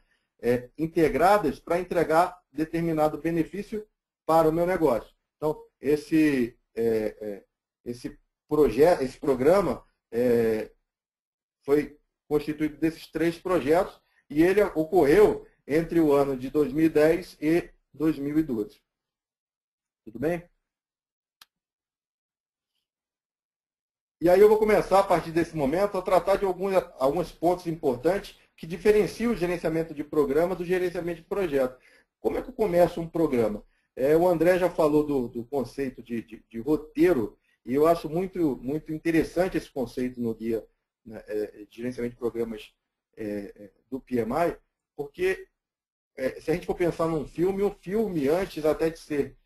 integradas para entregar determinado benefício para o meu negócio. Então, esse programa foi constituído desses 3 projetos e ele ocorreu entre o ano de 2010 e 2012. Tudo bem? E aí eu vou começar, a partir desse momento, a tratar de alguns pontos importantes que diferenciam o gerenciamento de programa do gerenciamento de projeto. Como é que eu começo um programa? O André já falou do conceito de roteiro, e eu acho muito, muito interessante esse conceito no guia de gerenciamento de programas do PMI, porque se a gente for pensar num filme, um filme, antes até de ser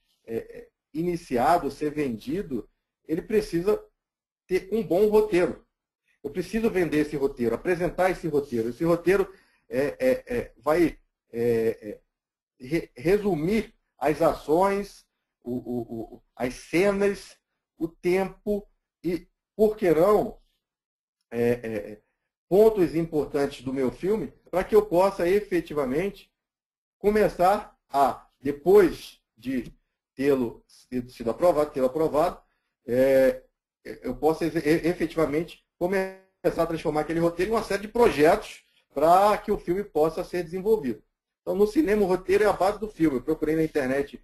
iniciado, ser vendido, ele precisa ter um bom roteiro. Eu preciso vender esse roteiro, apresentar esse roteiro. Esse roteiro vai resumir as ações, as cenas, o tempo e, por que não, pontos importantes do meu filme, para que eu possa efetivamente começar a, depois de tê-lo sido aprovado, eu possa efetivamente começar a transformar aquele roteiro em uma série de projetos para que o filme possa ser desenvolvido. Então, no cinema, o roteiro é a base do filme. Eu procurei na internet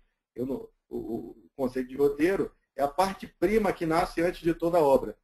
o conceito de roteiro, é a parte-prima que nasce antes de toda a obra.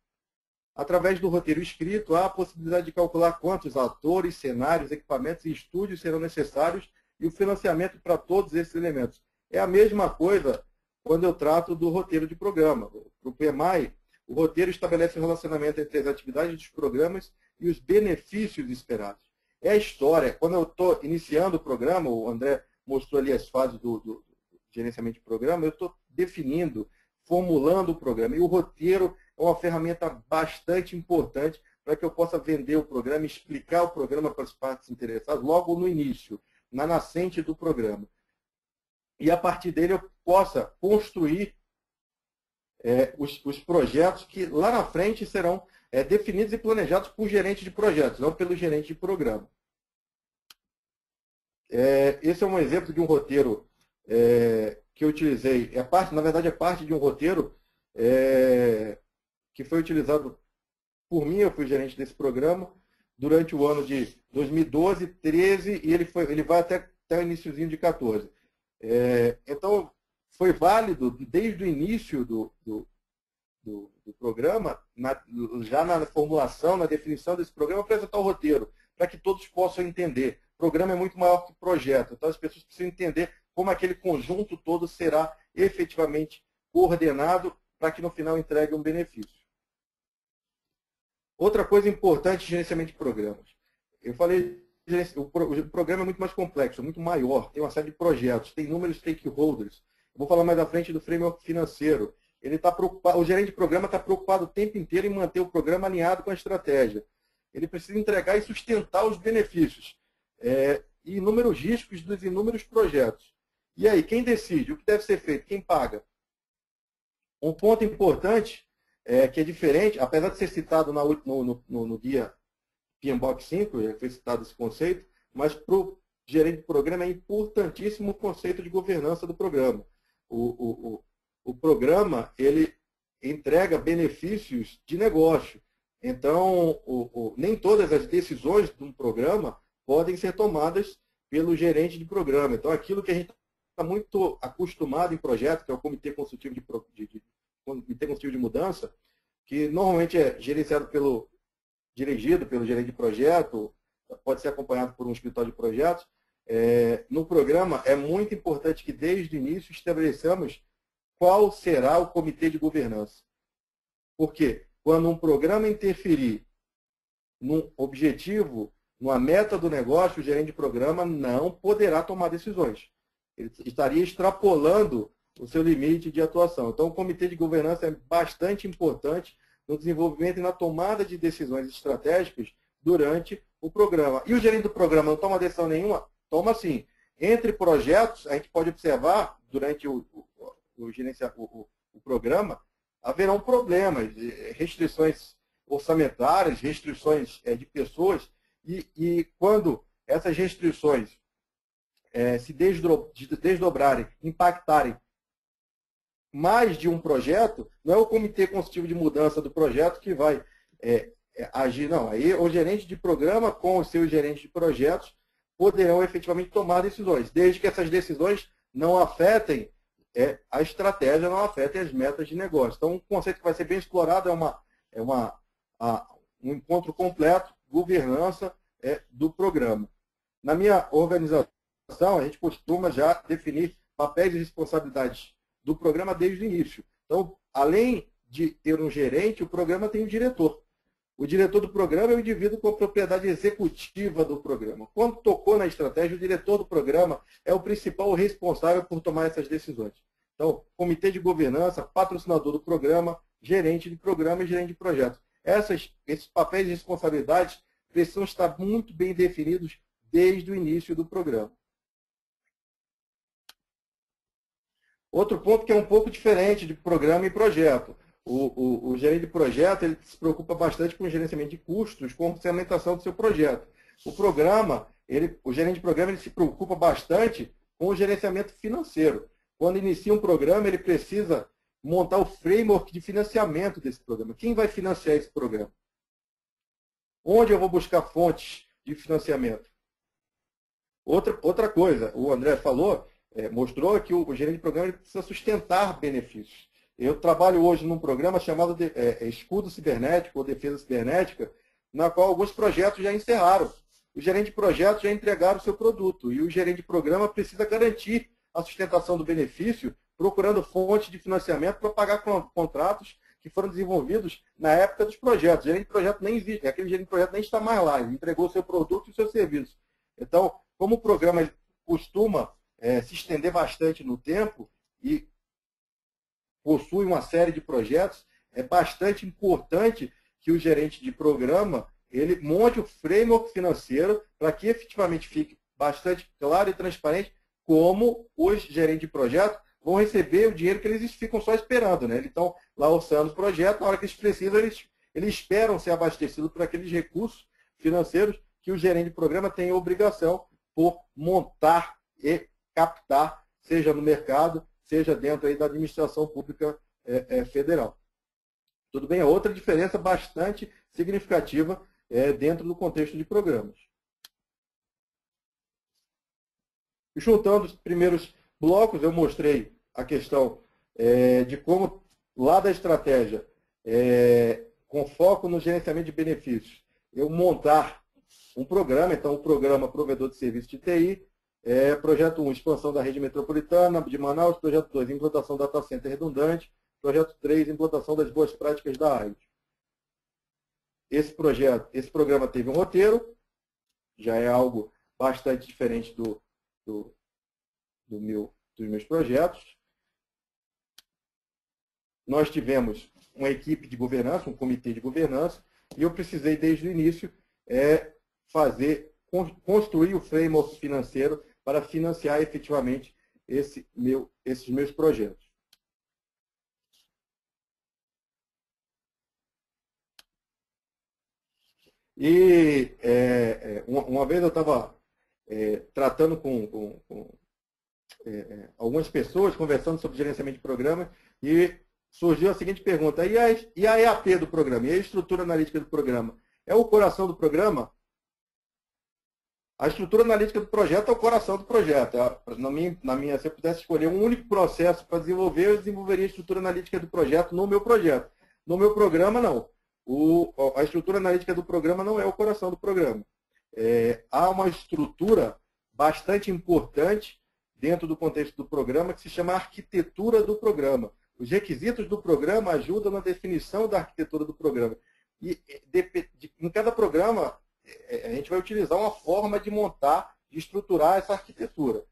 Através do roteiro escrito, há a possibilidade de calcular quantos atores, cenários, equipamentos e estúdios serão necessários e o financiamento para todos esses elementos. É a mesma coisa quando eu trato do roteiro de programa. Para o PMI, o roteiro estabelece o relacionamento entre as atividades dos programas e os benefícios esperados. É a história. Quando eu estou iniciando o programa, o André mostrou ali as fases do gerenciamento de programa, eu estou definindo, formulando o programa. E o roteiro é uma ferramenta bastante importante para que eu possa vender o programa, explicar o programa para as partes interessadas logo no início, na nascente do programa. E a partir dele eu possa construir os projetos que lá na frente serão definidos e planejados por gerente de projetos, não pelo gerente de programa. Esse é um exemplo de um roteiro que eu utilizei. Na verdade, é parte de um roteiro que foi utilizado por mim. Eu fui gerente desse programa durante o ano de 2012, 13 e ele vai até o iniciozinho de 14. Então, foi válido desde o início do programa, já na formulação, na definição desse programa, apresentar o roteiro, para que todos possam entender. O programa é muito maior que o projeto, então as pessoas precisam entender como aquele conjunto todo será efetivamente coordenado para que no final entregue um benefício. Outra coisa importante, gerenciamento de programas. Eu falei, o programa é muito mais complexo, é muito maior, tem uma série de projetos, tem inúmeros stakeholders. Eu vou falar mais à frente do framework financeiro. O gerente de programa está preocupado o tempo inteiro em manter o programa alinhado com a estratégia. Ele precisa entregar e sustentar os benefícios e inúmeros riscos dos inúmeros projetos. E aí, quem decide? O que deve ser feito? Quem paga? Um ponto importante, que é diferente, apesar de ser citado no guia PMBOK 5, já foi citado esse conceito, mas para o gerente de programa é importantíssimo o conceito de governança do programa. O programa, ele entrega benefícios de negócio. Então, nem todas as decisões de um programa podem ser tomadas pelo gerente de programa. Então, aquilo que a gente está muito acostumado em projeto, que é o Comitê Consultivo de Mudança, que normalmente é dirigido pelo gerente de projeto, pode ser acompanhado por um escritório de projetos. No programa, é muito importante que, desde o início, estabeleçamos qual será o comitê de governança. Porque quando um programa interferir num objetivo, numa meta do negócio, o gerente de programa não poderá tomar decisões. Ele estaria extrapolando o seu limite de atuação. Então, o comitê de governança é bastante importante no desenvolvimento e na tomada de decisões estratégicas durante o programa. E o gerente do programa não toma decisão nenhuma? Toma sim. Entre projetos, a gente pode observar, durante o programa, haverão problemas, restrições orçamentárias, restrições de pessoas, e quando essas restrições se desdobrarem, impactarem mais de um projeto, não é o comitê consultivo de mudança do projeto que vai agir, não. Aí o gerente de programa com os seus gerentes de projetos poderão efetivamente tomar decisões, desde que essas decisões não afetem a estratégia, não afetem as metas de negócio. Então, um conceito que vai ser bem explorado um encontro completo, governança do programa. Na minha organização, a gente costuma já definir papéis e responsabilidades do programa desde o início. Então, além de ter um gerente, o programa tem um diretor. O diretor do programa é o indivíduo com a propriedade executiva do programa. Quando tocou na estratégia, o diretor do programa é o principal responsável por tomar essas decisões. Então, comitê de governança, patrocinador do programa, gerente de programa e gerente de projeto. Esses papéis e responsabilidades precisam estar muito bem definidos desde o início do programa. Outro ponto que é um pouco diferente de programa e projeto. O gerente de projeto ele se preocupa bastante com o gerenciamento de custos, com a orçamentação do seu projeto. O gerente de programa ele se preocupa bastante com o gerenciamento financeiro. Quando inicia um programa, ele precisa montar o framework de financiamento desse programa. Quem vai financiar esse programa? Onde eu vou buscar fontes de financiamento? Outra coisa, o André falou, mostrou que o gerente de programa ele precisa sustentar benefícios. Eu trabalho hoje num programa chamado Escudo Cibernético ou Defesa Cibernética, na qual alguns projetos já encerraram. O gerente de projeto já entregaram o seu produto e o gerente de programa precisa garantir a sustentação do benefício, procurando fontes de financiamento para pagar contratos que foram desenvolvidos na época dos projetos. O gerente de projeto nem existe, aquele gerente de projeto nem está mais lá, ele entregou o seu produto e o seu serviço. Então, como o programa costuma se estender bastante no tempo e possui uma série de projetos, é bastante importante que o gerente de programa ele monte o framework financeiro para que efetivamente fique bastante claro e transparente como os gerentes de projeto vão receber o dinheiro que eles ficam só esperando. Né? Eles estão lá orçando o projeto, na hora que eles precisam, eles esperam ser abastecidos por aqueles recursos financeiros que o gerente de programa tem a obrigação por montar e captar, seja no mercado, seja dentro aí da administração pública federal. Tudo bem? É outra diferença bastante significativa dentro do contexto de programas. E juntando os primeiros blocos, eu mostrei a questão de como, lá da estratégia, com foco no gerenciamento de benefícios, eu montar um programa, então o programa provedor de serviço de TI, projeto 1, expansão da rede metropolitana de Manaus, projeto 2, implantação da data center redundante, projeto 3, implantação das boas práticas da AID. Esse programa teve um roteiro, já é algo bastante diferente dos meus projetos. Nós tivemos uma equipe de governança, um comitê de governança, e eu precisei, desde o início, construir o framework financeiro para financiar efetivamente esses meus projetos. E uma vez eu estava tratando com algumas pessoas, conversando sobre gerenciamento de programa, e surgiu a seguinte pergunta: e a EAP do programa? E a estrutura analítica do programa? É o coração do programa? A estrutura analítica do projeto é o coração do projeto. Se eu pudesse escolher um único processo para desenvolver, eu desenvolveria a estrutura analítica do projeto no meu projeto. No meu programa, não. A estrutura analítica do programa não é o coração do programa. Há uma estrutura bastante importante dentro do contexto do programa que se chama arquitetura do programa. Os requisitos do programa ajudam na definição da arquitetura do programa. E em cada programa, a gente vai utilizar uma forma de montar, de estruturar essa arquitetura.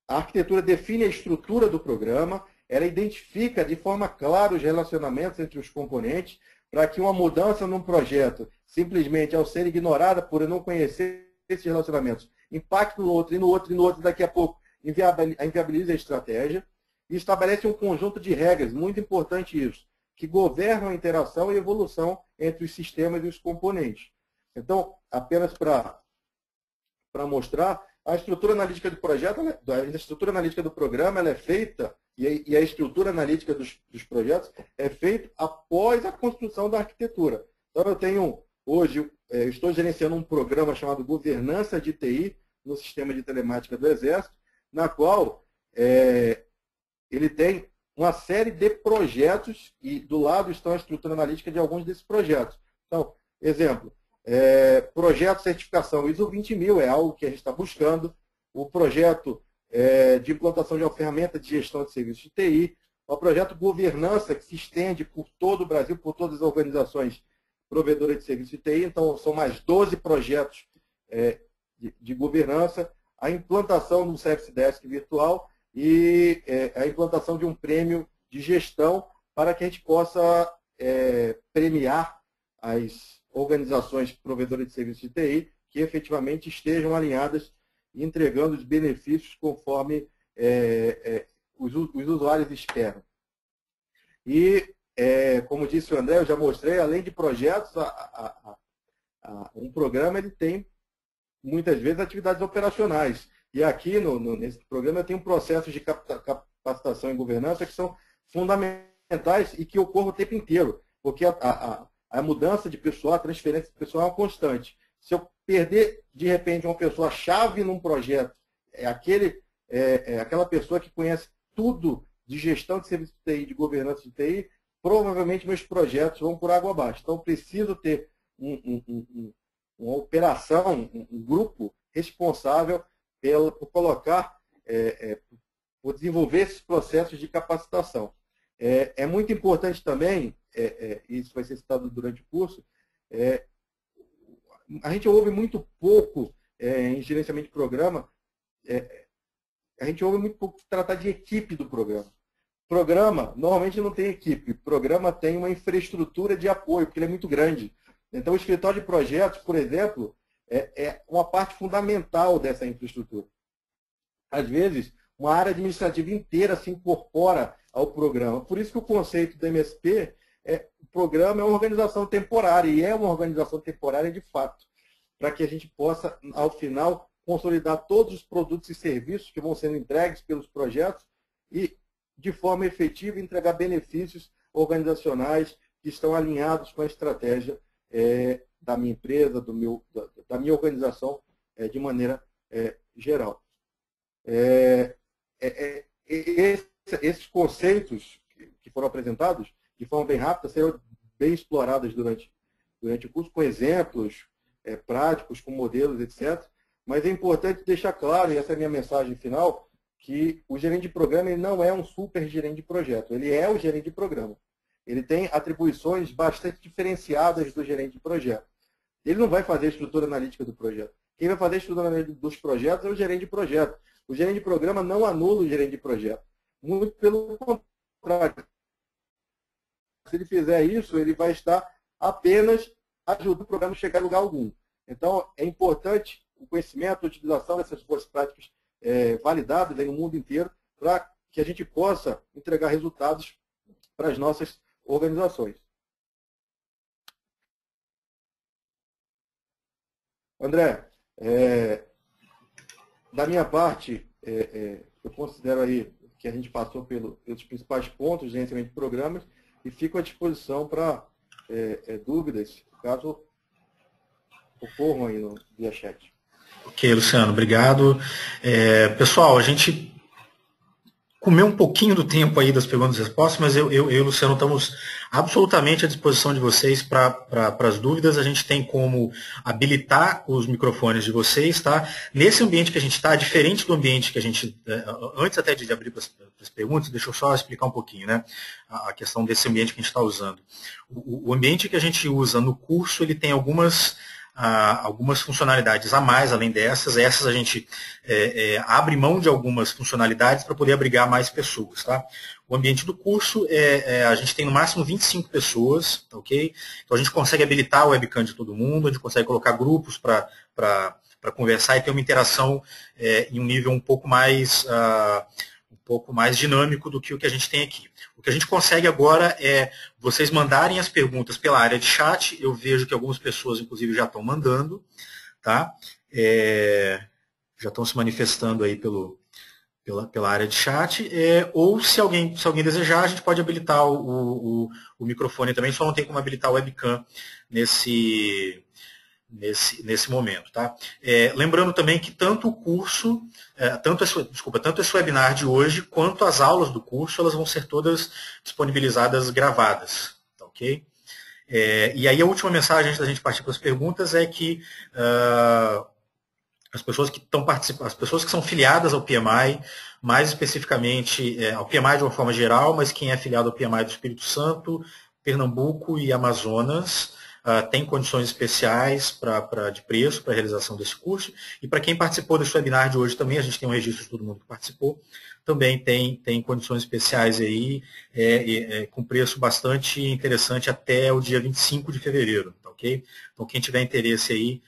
A arquitetura define a estrutura do programa, ela identifica de forma clara os relacionamentos entre os componentes, para que uma mudança num projeto, simplesmente ao ser ignorada por eu não conhecer esses relacionamentos, impacte no outro, e no outro, e no outro, daqui a pouco inviabiliza a estratégia, e estabelece um conjunto de regras, muito importante isso, que governam a interação e evolução entre os sistemas e os componentes. Então, apenas para mostrar, a estrutura analítica do projeto, a estrutura analítica do programa, ela é feita, e a estrutura analítica dos projetos é feita após a construção da arquitetura. Então, eu tenho, hoje, estou gerenciando um programa chamado Governança de TI, no sistema de telemática do Exército, na qual ele tem uma série de projetos e do lado está a estrutura analítica de alguns desses projetos. Então, exemplo, projeto de certificação ISO 20000 é algo que a gente está buscando, o projeto de implantação de uma ferramenta de gestão de serviços de TI, o projeto governança que se estende por todo o Brasil, por todas as organizações provedoras de serviços de TI, então são mais 12 projetos de governança, a implantação do Service Desk virtual e a implantação de um prêmio de gestão para que a gente possa premiar as organizações provedoras de serviços de TI que efetivamente estejam alinhadas e entregando os benefícios conforme os usuários esperam. E, como disse o André, eu já mostrei, além de projetos, um programa ele tem, muitas vezes, atividades operacionais. E aqui, nesse programa, eu tenho processos de capacitação e governança que são fundamentais e que ocorrem o tempo inteiro, porque a mudança de pessoal, a transferência de pessoal é uma constante. Se eu perder, de repente, uma pessoa-chave num projeto, aquela pessoa que conhece tudo de gestão de serviço de TI, de governança de TI, provavelmente meus projetos vão por água abaixo. Então, preciso ter uma operação, um grupo responsável por colocar, por desenvolver esses processos de capacitação. É muito importante também, isso vai ser citado durante o curso, a gente ouve muito pouco em gerenciamento de programa, a gente ouve muito pouco tratar de equipe do programa. Programa, normalmente não tem equipe. Programa tem uma infraestrutura de apoio, porque ele é muito grande. Então, o escritório de projetos, por exemplo, é uma parte fundamental dessa infraestrutura. Às vezes, uma área administrativa inteira se incorpora ao programa. Por isso que o conceito do MSP o programa é uma organização temporária, e é uma organização temporária de fato, para que a gente possa, ao final, consolidar todos os produtos e serviços que vão sendo entregues pelos projetos e, de forma efetiva, entregar benefícios organizacionais que estão alinhados com a estratégia da minha empresa, da minha organização, de maneira geral. Esses conceitos que foram apresentados, de forma bem rápida, serão bem explorados durante o curso, com exemplos práticos, com modelos, etc. Mas é importante deixar claro, e essa é a minha mensagem final, que o gerente de programa ele não é um super gerente de projeto, ele é o gerente de programa. Ele tem atribuições bastante diferenciadas do gerente de projeto. Ele não vai fazer a estrutura analítica do projeto. Quem vai fazer a estrutura analítica dos projetos é o gerente de projeto. O gerente de programa não anula o gerente de projeto. Muito pelo contrário. Se ele fizer isso, ele vai estar apenas ajudando o programa a chegar a lugar algum. Então, é importante o conhecimento, a utilização dessas boas práticas validadas no mundo inteiro para que a gente possa entregar resultados para as nossas organizações. André, da minha parte, eu considero aí que a gente passou pelos principais pontos de gerenciamento de programas e fico à disposição para dúvidas, caso ocorram aí via chat. Ok, Luciano, obrigado. Pessoal, a gente comeu um pouquinho do tempo aí das perguntas e respostas, mas eu e o Luciano estamos absolutamente à disposição de vocês para as dúvidas. A gente tem como habilitar os microfones de vocês, tá? Nesse ambiente que a gente está, diferente do ambiente que a gente, antes até de abrir para as perguntas, deixa eu só explicar um pouquinho, né? A questão desse ambiente que a gente está usando. O ambiente que a gente usa no curso, ele tem algumas funcionalidades a mais, além dessas. Essas a gente abre mão de algumas funcionalidades para poder abrigar mais pessoas. Tá? O ambiente do curso, a gente tem no máximo 25 pessoas, tá, ok? Então a gente consegue habilitar o webcam de todo mundo, a gente consegue colocar grupos para conversar e ter uma interação em um nível um pouco mais dinâmico do que o que a gente tem aqui. O que a gente consegue agora é vocês mandarem as perguntas pela área de chat. Eu vejo que algumas pessoas, inclusive, já estão mandando, tá? Já estão se manifestando aí pela área de chat. Ou, se alguém desejar, a gente pode habilitar o microfone também, só não tem como habilitar o webcam nesse momento. Tá? Lembrando também que tanto o curso, tanto esse webinar de hoje, quanto as aulas do curso, elas vão ser todas disponibilizadas gravadas. Tá, ok? E aí a última mensagem antes da gente partir para as perguntas é que as pessoas que estão participando, as pessoas que são filiadas ao PMI, mais especificamente ao PMI de uma forma geral, mas quem é filiado ao PMI do Espírito Santo, Pernambuco e Amazonas, tem condições especiais de preço para a realização desse curso. E para quem participou desse webinar de hoje também, a gente tem um registro de todo mundo que participou, também tem condições especiais aí, com preço bastante interessante até o dia 25 de fevereiro. Tá, ok? Então, quem tiver interesse aí,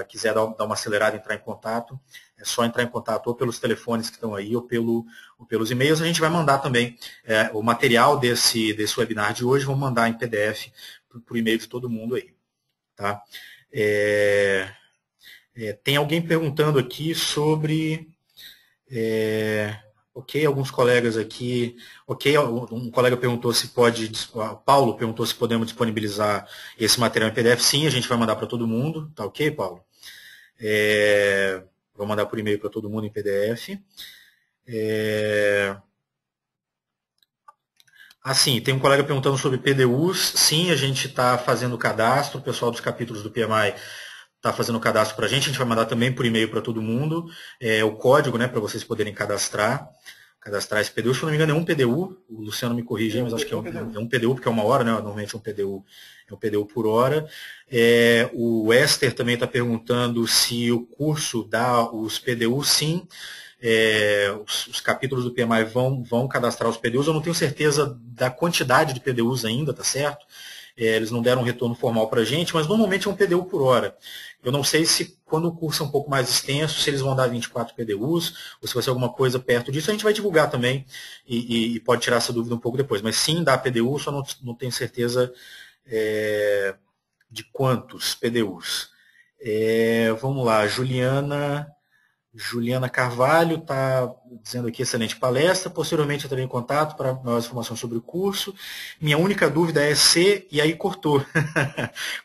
quiser dar uma acelerada e entrar em contato, é só entrar em contato ou pelos telefones que estão aí ou pelos e-mails. A gente vai mandar também o material desse webinar de hoje, vamos mandar em PDF por e-mail de todo mundo aí. Tá? Tem alguém perguntando aqui sobre... ok, alguns colegas aqui... Ok, um colega perguntou se pode... Paulo perguntou se podemos disponibilizar esse material em PDF. Sim, a gente vai mandar para todo mundo. Tá ok, Paulo? Vou mandar por e-mail para todo mundo em PDF. Sim, tem um colega perguntando sobre PDUs. Sim, a gente está fazendo o cadastro, o pessoal dos capítulos do PMI está fazendo o cadastro para a gente vai mandar também por e-mail para todo mundo o código, né, para vocês poderem cadastrar cadastrar esse PDU. Se eu não me engano, é um PDU, o Luciano me corrige, mas acho que é um PDU, porque é uma hora, né? Normalmente é um PDU por hora. O Esther também está perguntando se o curso dá os PDUs, sim. Os capítulos do PMI vão cadastrar os PDUs. Eu não tenho certeza da quantidade de PDUs ainda, tá certo? Eles não deram um retorno formal para a gente, mas normalmente é um PDU por hora. Eu não sei se quando o curso é um pouco mais extenso, se eles vão dar 24 PDUs, ou se vai ser alguma coisa perto disso, a gente vai divulgar também e pode tirar essa dúvida um pouco depois. Mas sim, dá PDU, só não tenho certeza de quantos PDUs. Vamos lá, Juliana Carvalho está dizendo aqui, excelente palestra. Posteriormente eu terei em contato para maiores informações sobre o curso. Minha única dúvida é se... E aí cortou.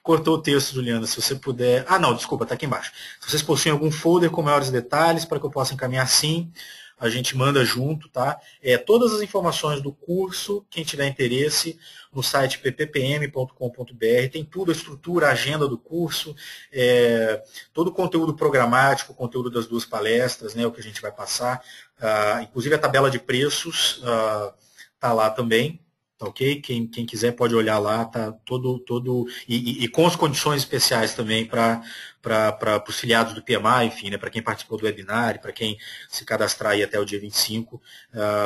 Cortou o texto, Juliana. Se você puder... Ah, não, desculpa, está aqui embaixo. Se vocês possuem algum folder com maiores detalhes para que eu possa encaminhar, sim, a gente manda junto, tá? Todas as informações do curso, quem tiver interesse, no site pppm.com.br, tem tudo, a estrutura, a agenda do curso, todo o conteúdo programático, o conteúdo das duas palestras, né, o que a gente vai passar, inclusive a tabela de preços está lá também, tá ok? Quem quiser pode olhar lá, tá todo e com as condições especiais também para os filiados do PMI, enfim, né, para quem participou do webinar, para quem se cadastrar aí até o dia 25,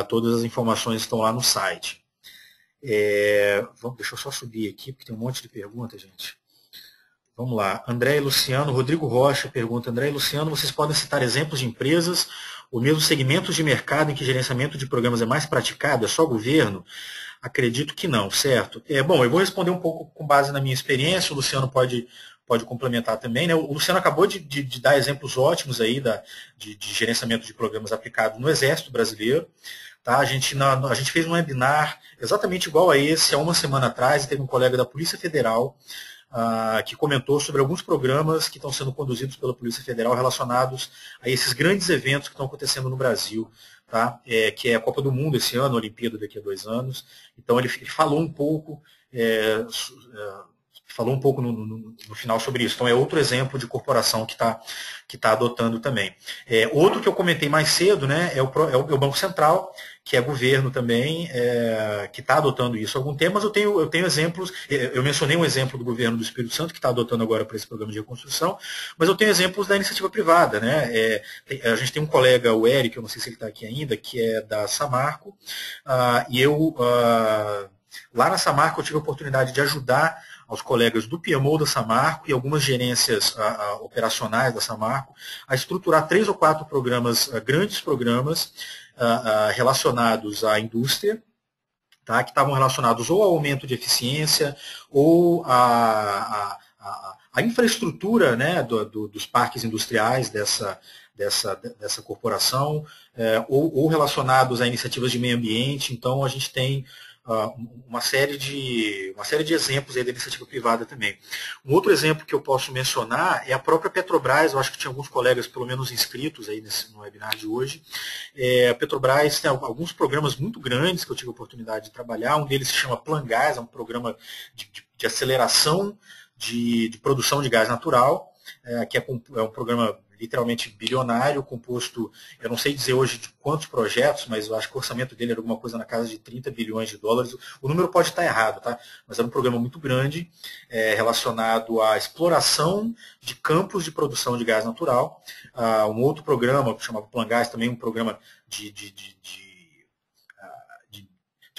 todas as informações estão lá no site. Deixa eu só subir aqui, porque tem um monte de perguntas, gente. Vamos lá. André e Luciano, Rodrigo Rocha pergunta, André e Luciano, vocês podem citar exemplos de empresas ou mesmo segmentos de mercado em que gerenciamento de programas é mais praticado? É só governo? Acredito que não, certo? Bom, eu vou responder um pouco com base na minha experiência, o Luciano pode complementar também, né? O Luciano acabou de dar exemplos ótimos aí de gerenciamento de programas aplicado no Exército Brasileiro. Tá? A gente fez um webinar exatamente igual a esse há uma semana atrás, e teve um colega da Polícia Federal que comentou sobre alguns programas que estão sendo conduzidos pela Polícia Federal relacionados a esses grandes eventos que estão acontecendo no Brasil, tá? Que é a Copa do Mundo esse ano, a Olimpíada daqui a 2 anos. Então ele falou um pouco no final sobre isso. Então é outro exemplo de corporação que está adotando também. Outro que eu comentei mais cedo, né, é o Banco Central, que é governo também, que está adotando isso há algum tempo, mas eu tenho exemplos, eu mencionei um exemplo do governo do Espírito Santo, que está adotando agora para esse programa de reconstrução, mas eu tenho exemplos da iniciativa privada. Né? A gente tem um colega, o Eric, eu não sei se ele está aqui ainda, que é da Samarco, e eu, lá na Samarco, eu tive a oportunidade de ajudar aos colegas do PMO da Samarco e algumas gerências operacionais da Samarco a estruturar 3 ou 4 programas, grandes programas, relacionados à indústria, tá? Que estavam relacionados ou ao aumento de eficiência ou à infraestrutura, né, dos parques industriais dessa corporação, ou relacionados a iniciativas de meio ambiente. Então, a gente tem uma série de exemplos aí da iniciativa privada também. Um outro exemplo que eu posso mencionar é a própria Petrobras. Eu acho que tinha alguns colegas, pelo menos inscritos aí no webinar de hoje. A Petrobras tem alguns programas muito grandes que eu tive a oportunidade de trabalhar. Um deles se chama Plan Gás, é um programa de aceleração de produção de gás natural, que é um programa literalmente bilionário, composto, eu não sei dizer hoje de quantos projetos, mas eu acho que o orçamento dele era alguma coisa na casa de 30 bilhões de dólares. O número pode estar errado, tá? Mas era um programa muito grande, relacionado à exploração de campos de produção de gás natural. Um outro programa, que chamava Plan Gás, também um programa de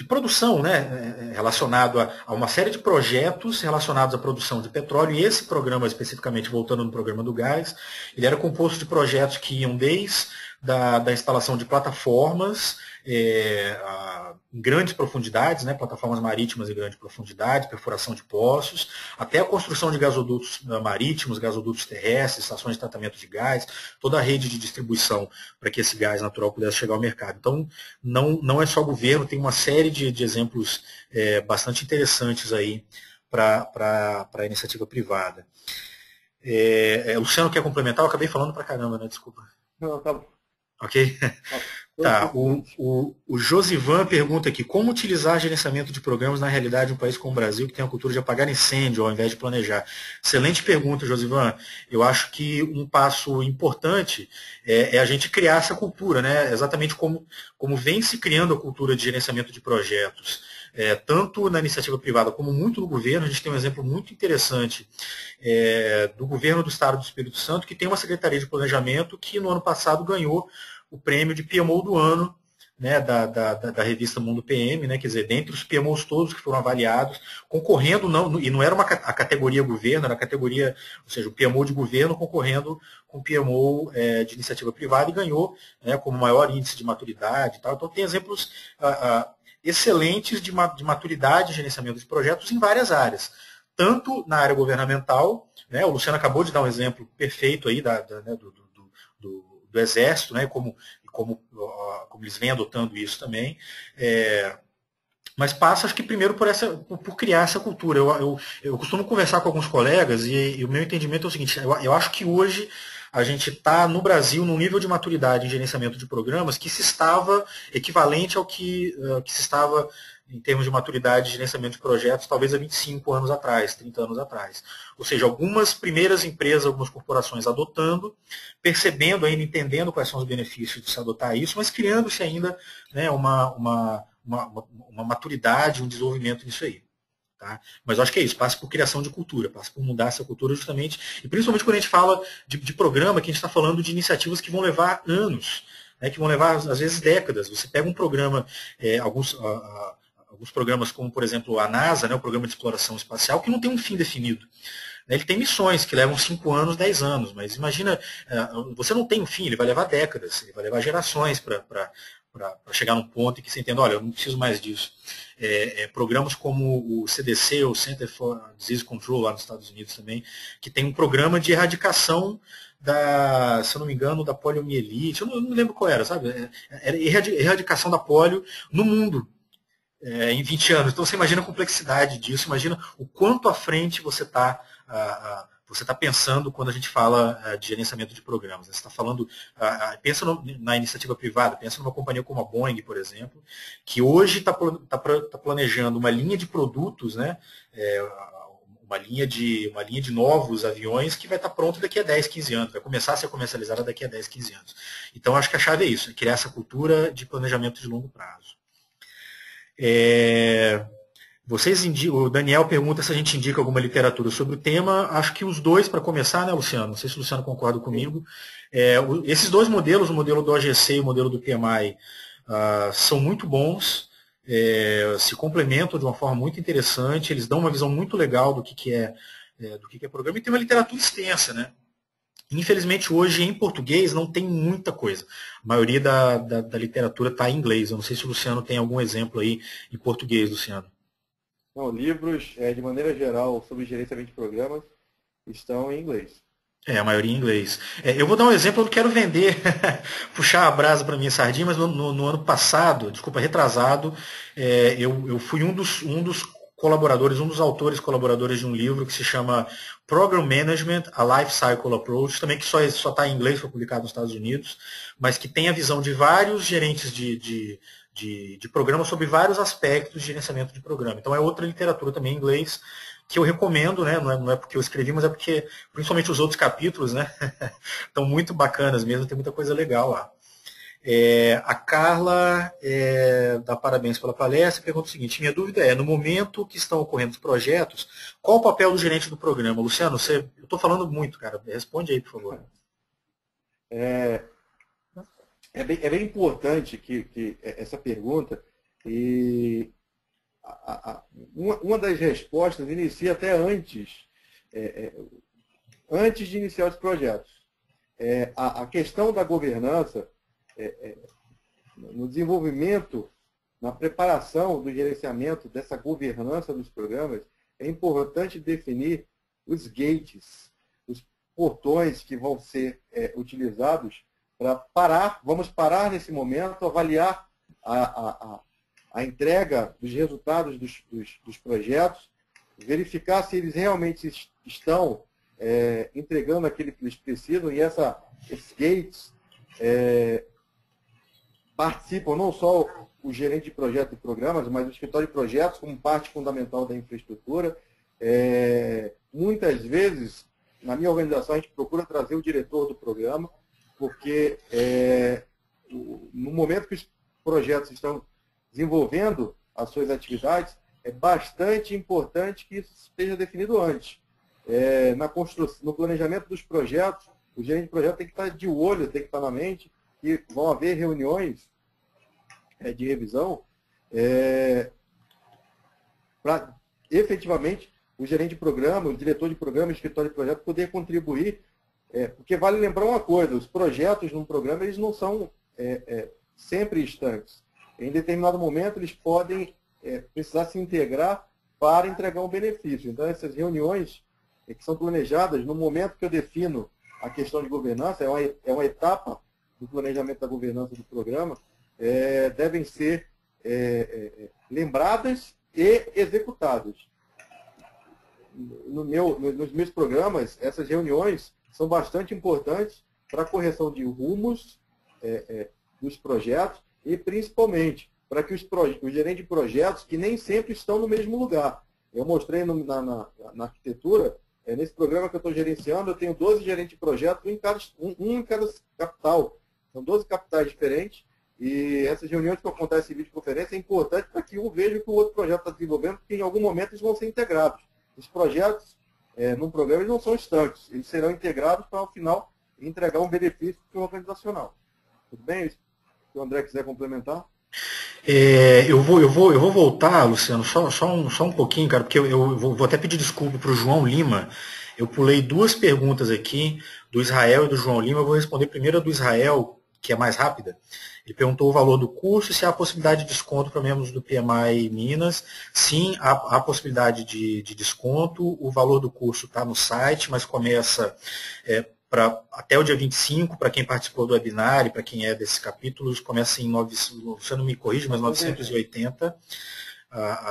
produção, né, relacionado a uma série de projetos relacionados à produção de petróleo, e esse programa, especificamente voltando no programa do gás, ele era composto de projetos que iam desde da instalação de plataformas em grandes profundidades, né, plataformas marítimas em grande profundidade, perfuração de poços, até a construção de gasodutos marítimos, gasodutos terrestres, estações de tratamento de gás, toda a rede de distribuição para que esse gás natural pudesse chegar ao mercado. Então, não é só governo, tem uma série de exemplos bastante interessantes aí para a iniciativa privada. Luciano quer complementar? Eu acabei falando para caramba, né? Desculpa. Não, tá bom. Ok? Tá, o Josivan pergunta aqui, como utilizar gerenciamento de programas na realidade de um país como o Brasil, que tem a cultura de apagar incêndio ao invés de planejar? Excelente pergunta, Josivan. Eu acho que um passo importante é a gente criar essa cultura, né? Exatamente como vem se criando a cultura de gerenciamento de projetos, tanto na iniciativa privada como muito no governo. A gente tem um exemplo muito interessante do governo do Estado do Espírito Santo, que tem uma Secretaria de Planejamento que no ano passado ganhou o prêmio de PMO do ano, né, da revista Mundo PM, né, quer dizer, dentre os PMOs todos que foram avaliados, concorrendo, e não era a categoria governo, era a categoria, ou seja, o PMO de governo concorrendo com o PMO de iniciativa privada e ganhou, né, como maior índice de maturidade e tal. Então tem exemplos excelentes de maturidade e gerenciamento de projetos em várias áreas, tanto na área governamental, né, o Luciano acabou de dar um exemplo perfeito aí né, do Exército, né, como eles vêm adotando isso também, mas passa, acho que primeiro por criar essa cultura. Eu costumo conversar com alguns colegas e o meu entendimento é o seguinte, eu acho que hoje a gente está no Brasil num nível de maturidade em gerenciamento de programas que se estava equivalente ao que se estava em termos de maturidade de gerenciamento de projetos, talvez há 25 anos atrás, 30 anos atrás. Ou seja, algumas primeiras empresas, algumas corporações adotando, percebendo ainda, entendendo quais são os benefícios de se adotar isso, mas criando-se ainda, né, uma maturidade, um desenvolvimento nisso aí. Tá? Mas eu acho que é isso, passa por criação de cultura, passa por mudar essa cultura justamente, e principalmente quando a gente fala de programa, que a gente está falando de iniciativas que vão levar anos, né, que vão levar, às vezes, décadas. Você pega um programa, alguns programas como, por exemplo, a NASA, né, o Programa de Exploração Espacial, que não tem um fim definido. Ele tem missões que levam 5 anos, 10 anos, mas imagina, você não tem um fim, ele vai levar décadas, ele vai levar gerações para chegar num ponto em que você entenda, olha, eu não preciso mais disso. Programas como o CDC, o Center for Disease Control, lá nos Estados Unidos também, que tem um programa de erradicação se eu não me engano, da poliomielite, eu não lembro qual era, sabe? Era erradicação da polio no mundo. Em 20 anos. Então você imagina a complexidade disso, imagina o quanto à frente você está pensando quando a gente fala de gerenciamento de programas. Você está falando, pensa na iniciativa privada, pensa numa companhia como a Boeing, por exemplo, que hoje está planejando uma linha de produtos, né, uma linha de novos aviões que vai estar pronto daqui a 10, 15 anos, vai começar a ser comercializada daqui a 10, 15 anos. Então acho que a chave é isso, é criar essa cultura de planejamento de longo prazo. O Daniel pergunta se a gente indica alguma literatura sobre o tema. Acho que os dois, para começar, né, Luciano? Não sei se o Luciano concorda comigo. Esses dois modelos, o modelo do OGC e o modelo do PMI, são muito bons, se complementam de uma forma muito interessante, eles dão uma visão muito legal do que é programa, e tem uma literatura extensa, né? Infelizmente, hoje, em português, não tem muita coisa. A maioria da literatura está em inglês. Eu não sei se o Luciano tem algum exemplo aí em português, Luciano. Não, livros, de maneira geral, sobre gerenciamento de programas, estão em inglês. A maioria em inglês. Eu vou dar um exemplo, eu não quero vender, puxar a brasa para minha sardinha, mas no ano passado, retrasado, eu fui um dos colaboradores, um dos autores colaboradores de um livro que se chama Program Management, a Life Cycle Approach, também que só está em inglês, foi publicado nos Estados Unidos, mas que tem a visão de vários gerentes de programa sobre vários aspectos de gerenciamento de programa. Então é outra literatura também em inglês que eu recomendo, né? Não é porque eu escrevi, mas é porque, principalmente os outros capítulos, né? Estão muito bacanas mesmo, tem muita coisa legal lá. A Carla dá parabéns pela palestra e pergunta o seguinte: minha dúvida no momento que estão ocorrendo os projetos, qual o papel do gerente do programa? Luciano, eu estou falando muito, cara, responde aí, por favor. É bem importante que essa pergunta, e uma das respostas inicia até antes de iniciar os projetos. A questão da governança, no desenvolvimento, na preparação do gerenciamento dessa governança dos programas, é importante definir os gates, os portões que vão ser utilizados para parar. Vamos parar nesse momento, avaliar a entrega dos resultados dos projetos, verificar se eles realmente estão entregando aquilo que eles precisam, e esses gates participam não só o gerente de projetos e programas, mas o escritório de projetos como parte fundamental da infraestrutura. Muitas vezes, na minha organização, a gente procura trazer o diretor do programa, porque no momento que os projetos estão desenvolvendo as suas atividades, é bastante importante que isso esteja definido antes. Na construção, no planejamento dos projetos, o gerente de projeto tem que estar de olho, tem que estar na mente, que vão haver reuniões de revisão para efetivamente o gerente de programa, o diretor de programa, o escritório de projeto poder contribuir, porque vale lembrar uma coisa, os projetos num programa eles não são sempre estanques. Em determinado momento eles podem precisar se integrar para entregar um benefício. Então essas reuniões que são planejadas no momento que eu defino a questão de governança, é uma etapa do planejamento da governança do programa, devem ser lembradas e executadas. Nos meus programas, essas reuniões são bastante importantes para a correção de rumos dos projetos e, principalmente, para que os gerentes de projetos, que nem sempre estão no mesmo lugar. Eu mostrei na arquitetura, nesse programa que eu estou gerenciando, eu tenho 12 gerentes de projetos, um em cada capital. São 12 capitais diferentes, e essas reuniões que acontecem em videoconferência é importante para que um veja o que o outro projeto está desenvolvendo, porque em algum momento eles vão ser integrados. Os projetos, num programa, eles não são estanques, eles serão integrados para, ao final, entregar um benefício organizacional. Tudo bem? Se o André quiser complementar. Eu vou voltar, Luciano, só um pouquinho, cara, porque eu vou até pedir desculpa para o João Lima. Eu pulei duas perguntas aqui, do Israel e do João Lima. Eu vou responder primeiro a do Israel, que é mais rápida. Ele perguntou o valor do curso e se há possibilidade de desconto para membros do PMI Minas. Sim, há possibilidade de desconto. O valor do curso está no site, mas começa até o dia 25, para quem participou do webinar e para quem é desses capítulos, começa em, você não me corrige, mas 980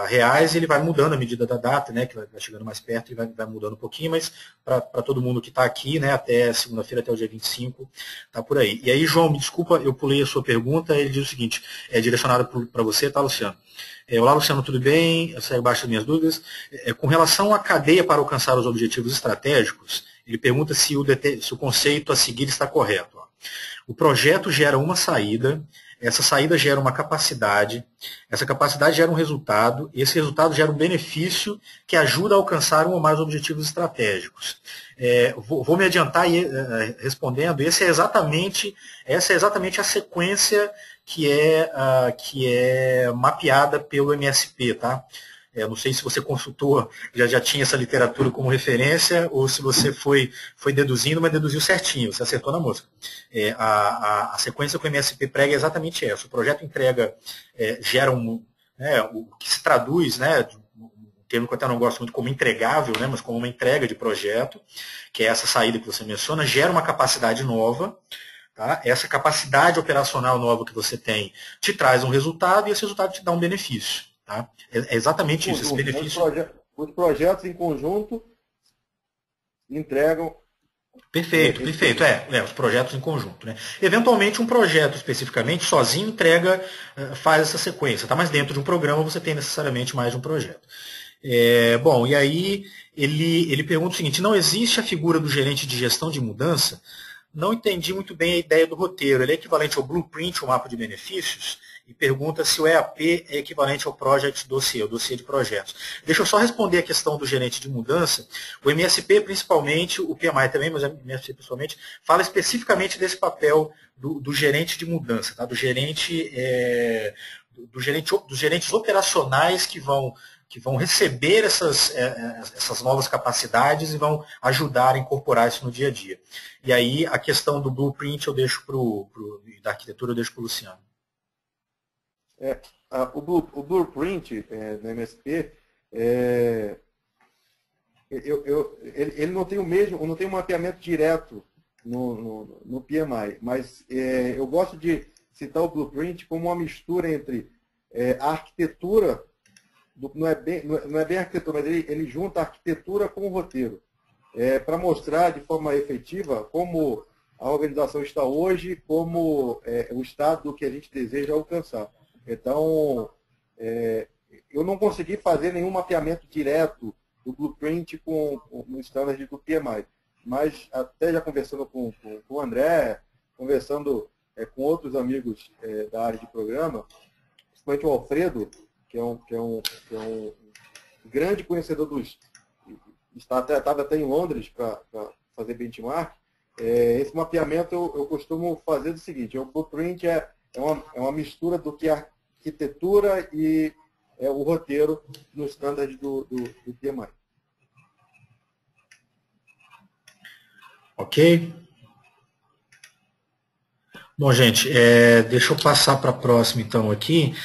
reais, e ele vai mudando à medida da data, né, que vai chegando mais perto, ele vai mudando um pouquinho, mas para todo mundo que está aqui, né, até segunda-feira, até o dia 25, está por aí. E aí, João, me desculpa, eu pulei a sua pergunta, ele diz o seguinte, é direcionado para você, tá, Luciano? Olá, Luciano, tudo bem? Eu saio abaixo das minhas dúvidas. Com relação à cadeia para alcançar os objetivos estratégicos, ele pergunta se o conceito a seguir está correto. Ó. O projeto gera uma saída, essa saída gera uma capacidade, essa capacidade gera um resultado, e esse resultado gera um benefício que ajuda a alcançar um ou mais objetivos estratégicos. Vou me adiantar respondendo, essa é exatamente a sequência que é mapeada pelo MSP, tá? Não sei se você consultou, já tinha essa literatura como referência, ou se você foi deduzindo, mas deduziu certinho, você acertou na mosca. A sequência que o MSP prega é exatamente essa. O projeto entrega, gera o que se traduz, né, um termo que eu até não gosto muito, como entregável, né, mas como uma entrega de projeto, que é essa saída que você menciona, gera uma capacidade nova. Tá? Essa capacidade operacional nova que você tem te traz um resultado, e esse resultado te dá um benefício. Tá? É exatamente isso, esse benefício. Os projetos em conjunto entregam. Perfeito. Os projetos em conjunto. Né? Eventualmente, um projeto especificamente, sozinho, faz essa sequência. Tá? Mas dentro de um programa você tem necessariamente mais de um projeto. Bom, e aí ele pergunta o seguinte, não existe a figura do gerente de gestão de mudança? Não entendi muito bem a ideia do roteiro. Ele é equivalente ao blueprint, o mapa de benefícios? E pergunta se o EAP é equivalente ao Project Dossier, o dossiê de projetos. Deixa eu só responder a questão do gerente de mudança. O MSP, principalmente, o PMI também, mas o MSP principalmente, fala especificamente desse papel do gerente de mudança, tá? Dos gerentes operacionais que vão receber essas novas capacidades e vão ajudar a incorporar isso no dia a dia. E aí, a questão do blueprint eu deixo da arquitetura eu deixo para o Luciano. O blueprint do MSP, ele não tem não tem um mapeamento direto no PMI, mas eu gosto de citar o blueprint como uma mistura entre a arquitetura, não é bem arquitetura, mas ele junta a arquitetura com o roteiro, para mostrar de forma efetiva como a organização está hoje, como o estado que a gente deseja alcançar. Então, eu não consegui fazer nenhum mapeamento direto do blueprint no standard do PMI, mas até já conversando com o André, conversando com outros amigos da área de programa, principalmente o Alfredo, que é um grande conhecedor estava até em Londres para fazer benchmark. Esse mapeamento eu costumo fazer do seguinte: o blueprint é uma mistura do que a arquitetura e o roteiro no standard do PMI. Ok? Bom, gente, deixa eu passar para a próxima, então, aqui.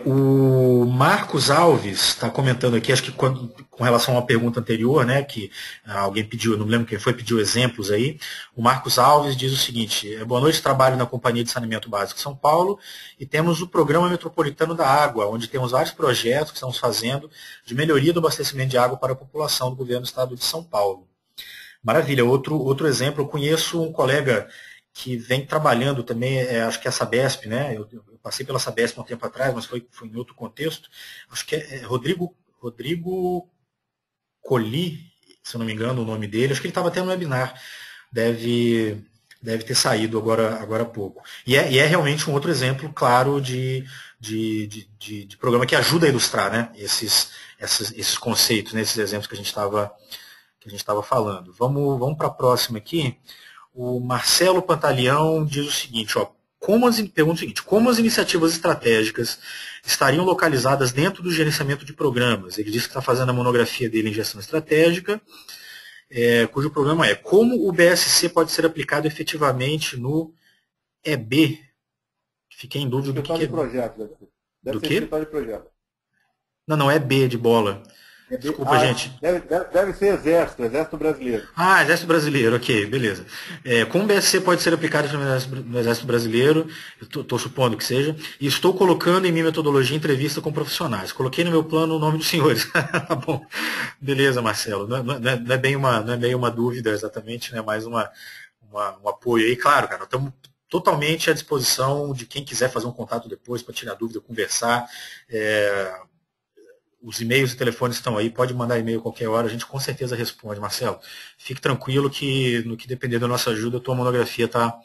O Marcos Alves está comentando aqui, acho que com relação a uma pergunta anterior, né, que alguém pediu, não me lembro quem foi, pediu exemplos aí. O Marcos Alves diz o seguinte: boa noite, trabalho na Companhia de Saneamento Básico São Paulo e temos o Programa Metropolitano da Água, onde temos vários projetos que estamos fazendo de melhoria do abastecimento de água para a população do governo do estado de São Paulo. Maravilha. Outro exemplo, eu conheço um colega que vem trabalhando também, acho que é a Sabesp, né? Eu passei pela Sabesp há um tempo atrás, mas foi em outro contexto. Acho que é Rodrigo Colli, se eu não me engano o nome dele. Acho que ele estava até no webinar. Deve ter saído agora há pouco. E é realmente um outro exemplo, claro, de programa que ajuda a ilustrar, né, esses conceitos, né, esses exemplos que a gente estava falando. Vamos para a próxima aqui. O Marcelo Pantaleão diz o seguinte, pergunta o seguinte: como as iniciativas estratégicas estariam localizadas dentro do gerenciamento de programas? Ele diz que está fazendo a monografia dele em gestão estratégica, cujo programa é como o BSC pode ser aplicado efetivamente no EB. Fiquei em dúvida do que é. Projeto, deve ser escritório de projeto. Não, é B de bola. Desculpa, gente. Deve ser Exército Brasileiro. Ah, Exército Brasileiro, ok, beleza. Como o BSC pode ser aplicado no Exército Brasileiro, eu estou supondo que seja, e estou colocando em minha metodologia entrevista com profissionais. Coloquei no meu plano o nome dos senhores. Tá bom. Beleza, Marcelo. Não é bem uma dúvida exatamente, né? Mais um apoio aí. Claro, cara, estamos totalmente à disposição de quem quiser fazer um contato depois para tirar dúvida, conversar. Os e-mails e telefones estão aí, pode mandar e-mail qualquer hora, a gente com certeza responde. Marcelo, fique tranquilo que no que depender da nossa ajuda, a tua monografia está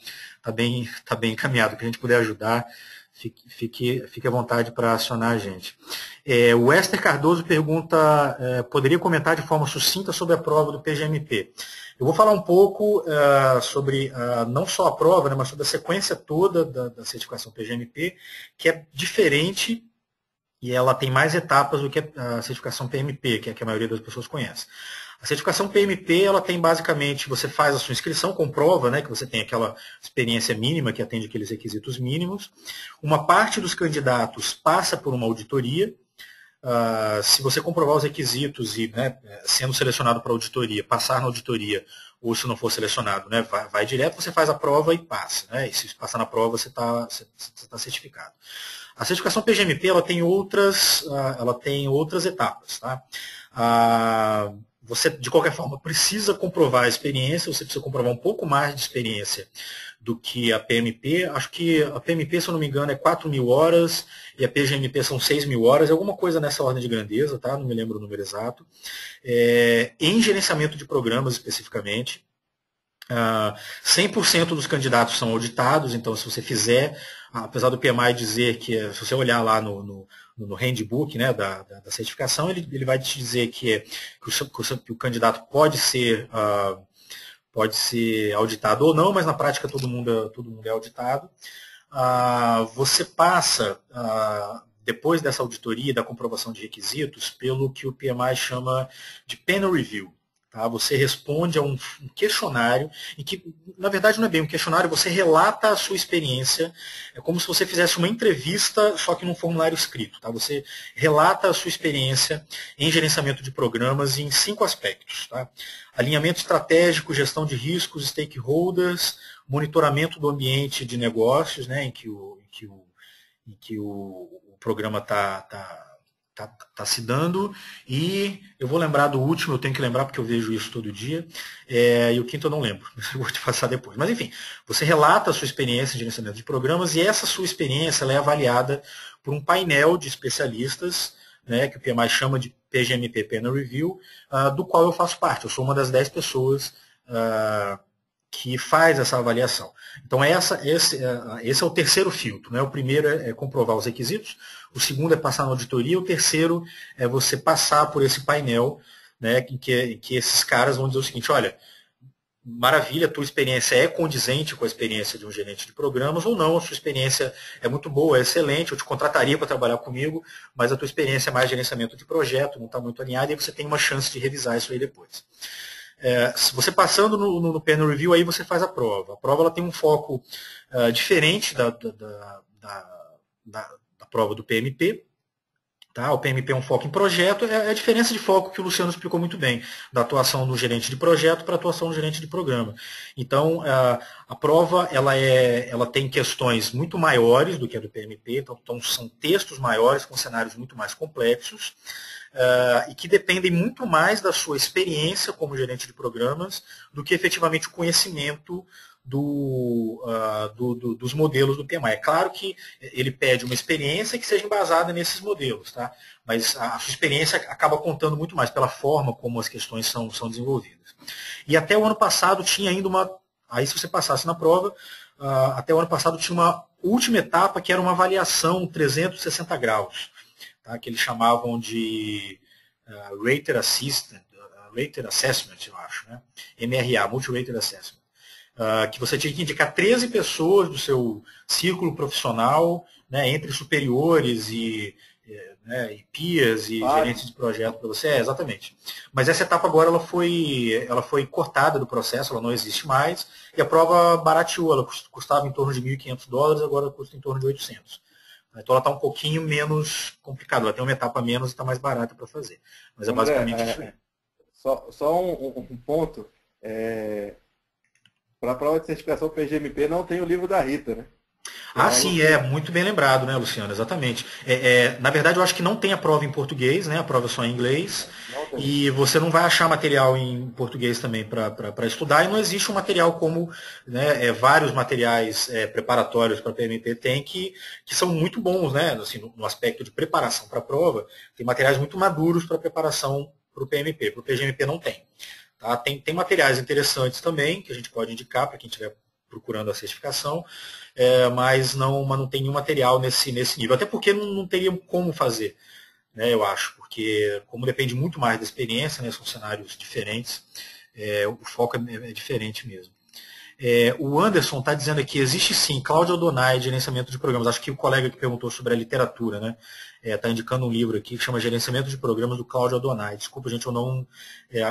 bem encaminhada. Que a gente puder ajudar, fique à vontade para acionar a gente. O Esther Cardoso pergunta, poderia comentar de forma sucinta sobre a prova do PGMP? Eu vou falar um pouco sobre não só a prova, né, mas sobre a sequência toda da certificação PGMP, que é diferente. E ela tem mais etapas do que a certificação PMP, que é a que a maioria das pessoas conhece. A certificação PMP, ela tem basicamente, você faz a sua inscrição, comprova, né, que você tem aquela experiência mínima que atende aqueles requisitos mínimos. Uma parte dos candidatos passa por uma auditoria. Se você comprovar os requisitos e, né, sendo selecionado para auditoria, passar na auditoria, ou se não for selecionado, né, vai direto, você faz a prova e passa. Né, e se passar na prova, você tá certificado. A certificação PGMP ela tem outras etapas. Tá? Você, de qualquer forma, precisa comprovar a experiência, você precisa comprovar um pouco mais de experiência do que a PMP. Acho que a PMP, se eu não me engano, é 4.000 horas e a PGMP são 6.000 horas, alguma coisa nessa ordem de grandeza, tá? Não me lembro o número exato. Em gerenciamento de programas, especificamente, 100% dos candidatos são auditados, então se você fizer, apesar do PMI dizer que, se você olhar lá no handbook, né, da certificação, ele vai te dizer que o candidato pode ser auditado ou não, mas na prática todo mundo é auditado. Você passa, depois dessa auditoria, da comprovação de requisitos, pelo que o PMI chama de panel review. Tá? Você responde a um questionário, em que, na verdade, não é bem um questionário, você relata a sua experiência, é como se você fizesse uma entrevista, só que num formulário escrito. Tá? Você relata a sua experiência em gerenciamento de programas em 5 aspectos. Tá? Alinhamento estratégico, gestão de riscos, stakeholders, monitoramento do ambiente de negócios, né, em que o programa está tá se dando. E eu vou lembrar do último, eu tenho que lembrar porque eu vejo isso todo dia. E o quinto eu não lembro, eu vou te passar depois. Mas enfim, você relata a sua experiência em gerenciamento de programas e essa sua experiência ela é avaliada por um painel de especialistas, né, que o PMI chama de PGMP Panel Review, do qual eu faço parte. Eu sou uma das 10 pessoas que faz essa avaliação. Então, esse é o terceiro filtro. Né? O primeiro é comprovar os requisitos, o segundo é passar na auditoria, o terceiro é você passar por esse painel, né, em que esses caras vão dizer o seguinte, olha, maravilha, a tua experiência é condizente com a experiência de um gerente de programas ou não, a sua experiência é muito boa, é excelente, eu te contrataria para trabalhar comigo, mas a tua experiência é mais gerenciamento de projeto, não está muito alinhada, e você tem uma chance de revisar isso aí depois. Se você passando no panel review, aí você faz a prova. A prova ela tem um foco diferente da prova do PMP. Tá? O PMP é um foco em projeto, é a diferença de foco que o Luciano explicou muito bem, da atuação no gerente de projeto para a atuação no gerente de programa. Então, a prova ela tem questões muito maiores do que a do PMP, então são textos maiores com cenários muito mais complexos, e que dependem muito mais da sua experiência como gerente de programas do que efetivamente o conhecimento dos modelos do PMI. É claro que ele pede uma experiência que seja embasada nesses modelos, tá? Mas a sua experiência acaba contando muito mais pela forma como as questões são desenvolvidas. E até o ano passado tinha ainda aí se você passasse na prova, até o ano passado tinha uma última etapa que era uma avaliação 360 graus, tá? Que eles chamavam de Rated Assessment, eu acho, né? MRA, Multi-Rated Assessment. Que você tinha que indicar 13 pessoas do seu círculo profissional, né, entre superiores e peers e gerentes de projeto para você. Exatamente. Mas essa etapa agora ela foi cortada do processo, ela não existe mais, e a prova barateou, ela custava em torno de $1.500, agora custa em torno de 800. Então ela está um pouquinho menos complicada, ela tem uma etapa a menos e está mais barata para fazer. Mas é basicamente isso aí. Só um ponto. Para a prova de certificação PGMP não tem o livro da Rita, né? Sim, muito bem lembrado, né, Luciano? Exatamente. Na verdade, eu acho que não tem a prova em português, né? A prova é só em inglês. E você não vai achar material em português também para estudar. E não existe um material como, né, vários materiais preparatórios para a PMP tem que são muito bons, né? Assim, no aspecto de preparação para a prova, tem materiais muito maduros para preparação para o PMP. Para o PGMP não tem. Tá? Tem materiais interessantes também, que a gente pode indicar para quem estiver procurando a certificação, mas não tem nenhum material nesse nível. Até porque não teria como fazer, né, eu acho, porque como depende muito mais da experiência, né, são cenários diferentes, o foco é diferente mesmo. O Anderson está dizendo aqui, existe sim, Cláudio Adonai, gerenciamento de programas. Acho que o colega que perguntou sobre a literatura, né? Está indicando um livro aqui que chama Gerenciamento de Programas, do Cláudio Adonai. Desculpa, gente, eu não.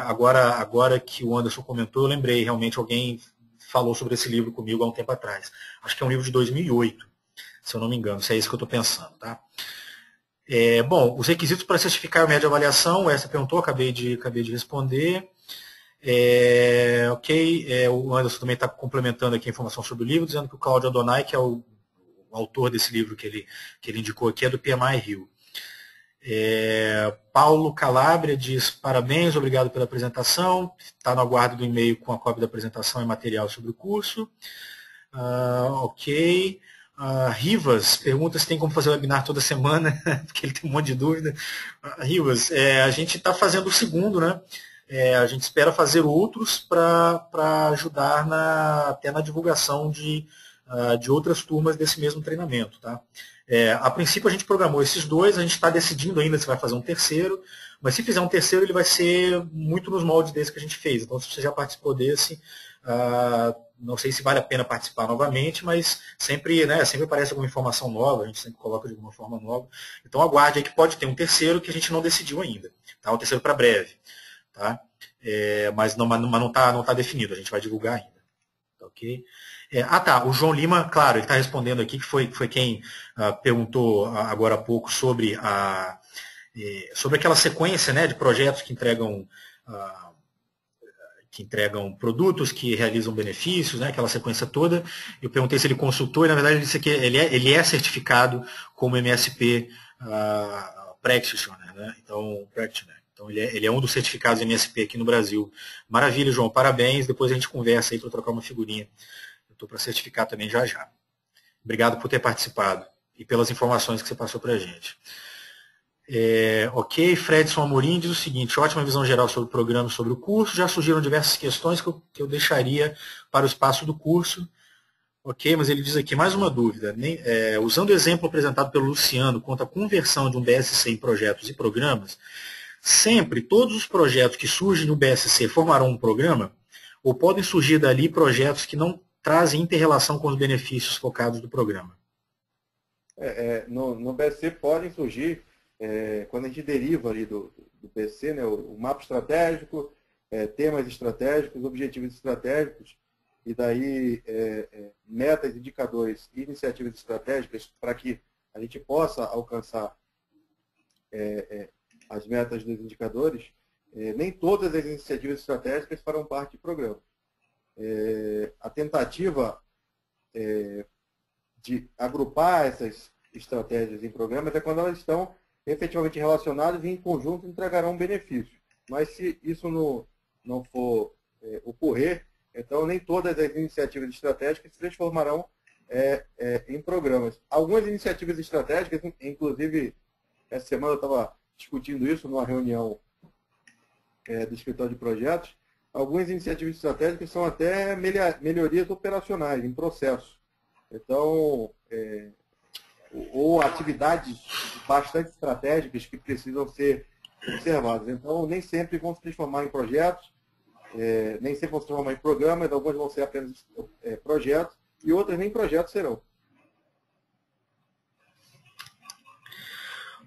Agora que o Anderson comentou, eu lembrei, realmente alguém falou sobre esse livro comigo há um tempo atrás. Acho que é um livro de 2008, se eu não me engano, se é isso que eu estou pensando, tá? Bom, os requisitos para certificar o médio de avaliação, essa perguntou, acabei de responder. O Anderson também está complementando aqui a informação sobre o livro, dizendo que o Cláudio Adonai, que é o autor desse livro que ele indicou aqui, é do PMI Rio. Paulo Calabria diz, parabéns, obrigado pela apresentação, está no aguardo do e-mail com a cópia da apresentação e material sobre o curso. Rivas pergunta se tem como fazer o webinar toda semana, porque ele tem um monte de dúvida. Rivas, a gente está fazendo o segundo, né? A gente espera fazer outros para ajudar até na divulgação de outras turmas desse mesmo treinamento. Tá? A princípio a gente programou esses dois, a gente está decidindo ainda se vai fazer um terceiro, mas se fizer um terceiro ele vai ser muito nos moldes desse que a gente fez. Então se você já participou desse, não sei se vale a pena participar novamente, mas sempre aparece alguma informação nova, a gente sempre coloca de alguma forma nova. Então aguarde aí que pode ter um terceiro que a gente não decidiu ainda. Tá? Um terceiro para breve. Tá? Mas não tá definido, a gente vai divulgar ainda. Tá, ok? O João Lima, claro, ele está respondendo aqui, que foi quem perguntou agora há pouco sobre aquela sequência, né, de projetos que entregam produtos, que realizam benefícios, né, aquela sequência toda. Eu perguntei se ele consultou e, na verdade, ele disse que ele é certificado como MSP Practitioner, né? Então, ele é um dos certificados MSP aqui no Brasil. Maravilha, João, parabéns. Depois a gente conversa aí para trocar uma figurinha. Eu estou para certificar também já já. Obrigado por ter participado e pelas informações que você passou para a gente. Ok, Fredson Amorim diz o seguinte: ótima visão geral sobre o programa e sobre o curso. Já surgiram diversas questões que eu deixaria para o espaço do curso. Ok, mas ele diz aqui mais uma dúvida. Usando o exemplo apresentado pelo Luciano quanto à conversão de um BSC em projetos e programas, sempre todos os projetos que surgem no BSC formarão um programa? Ou podem surgir dali projetos que não trazem inter-relação com os benefícios focados do programa? No BSC podem surgir, quando a gente deriva ali do BSC, né, o mapa estratégico, temas estratégicos, objetivos estratégicos, e daí metas, indicadores e iniciativas estratégicas para que a gente possa alcançar as metas dos indicadores. Nem todas as iniciativas estratégicas farão parte do programa. A tentativa de agrupar essas estratégias em programas é quando elas estão efetivamente relacionadas e em conjunto entregarão benefício. Mas se isso não for ocorrer, então nem todas as iniciativas estratégicas se transformarão em programas. Algumas iniciativas estratégicas, inclusive essa semana eu estava discutindo isso numa reunião do escritório de projetos, algumas iniciativas estratégicas são até melhorias operacionais, em processo. Então, ou atividades bastante estratégicas que precisam ser observadas. Então, nem sempre vão se transformar em projetos, nem sempre vão se transformar em programas, alguns vão ser apenas projetos, e outras nem projetos serão.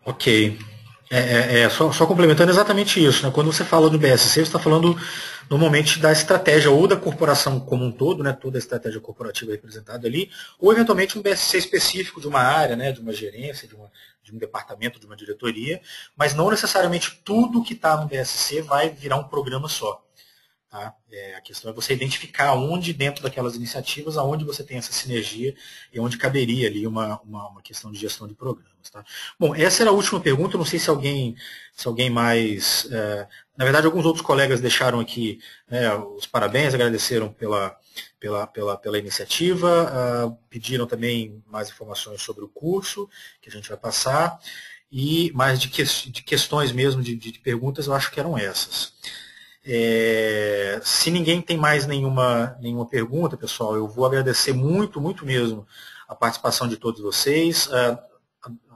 Ok. Só complementando exatamente isso, né? Quando você fala do BSC, você está falando normalmente da estratégia ou da corporação como um todo, né? Toda a estratégia corporativa representada ali, ou eventualmente um BSC específico de uma área, né? De uma gerência, de um departamento, de uma diretoria, mas não necessariamente tudo que está no BSC vai virar um programa só. Tá? A questão é você identificar onde, dentro daquelas iniciativas, aonde você tem essa sinergia e onde caberia ali uma questão de gestão de programas. Tá? Bom, essa era a última pergunta. Não sei se alguém mais... na verdade, alguns outros colegas deixaram aqui os parabéns, agradeceram pela iniciativa, pediram também mais informações sobre o curso que a gente vai passar, e mais de questões mesmo, de perguntas, eu acho que eram essas. Se ninguém tem mais nenhuma pergunta, pessoal, eu vou agradecer muito, muito mesmo a participação de todos vocês.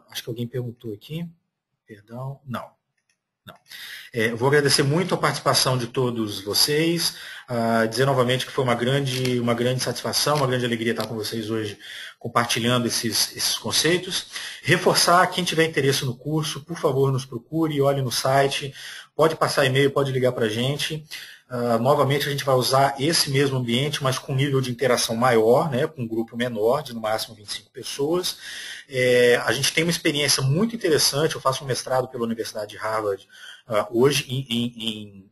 Acho que alguém perguntou aqui. Perdão. Não. Eu vou agradecer muito a participação de todos vocês. Dizer novamente que foi uma grande satisfação, uma grande alegria estar com vocês hoje compartilhando esses conceitos. Reforçar, quem tiver interesse no curso, por favor, nos procure, olhe no site, pode passar e-mail, pode ligar para a gente. Novamente, a gente vai usar esse mesmo ambiente, mas com nível de interação maior, né, com um grupo menor, de no máximo 25 pessoas. A gente tem uma experiência muito interessante, eu faço um mestrado pela Universidade de Harvard hoje em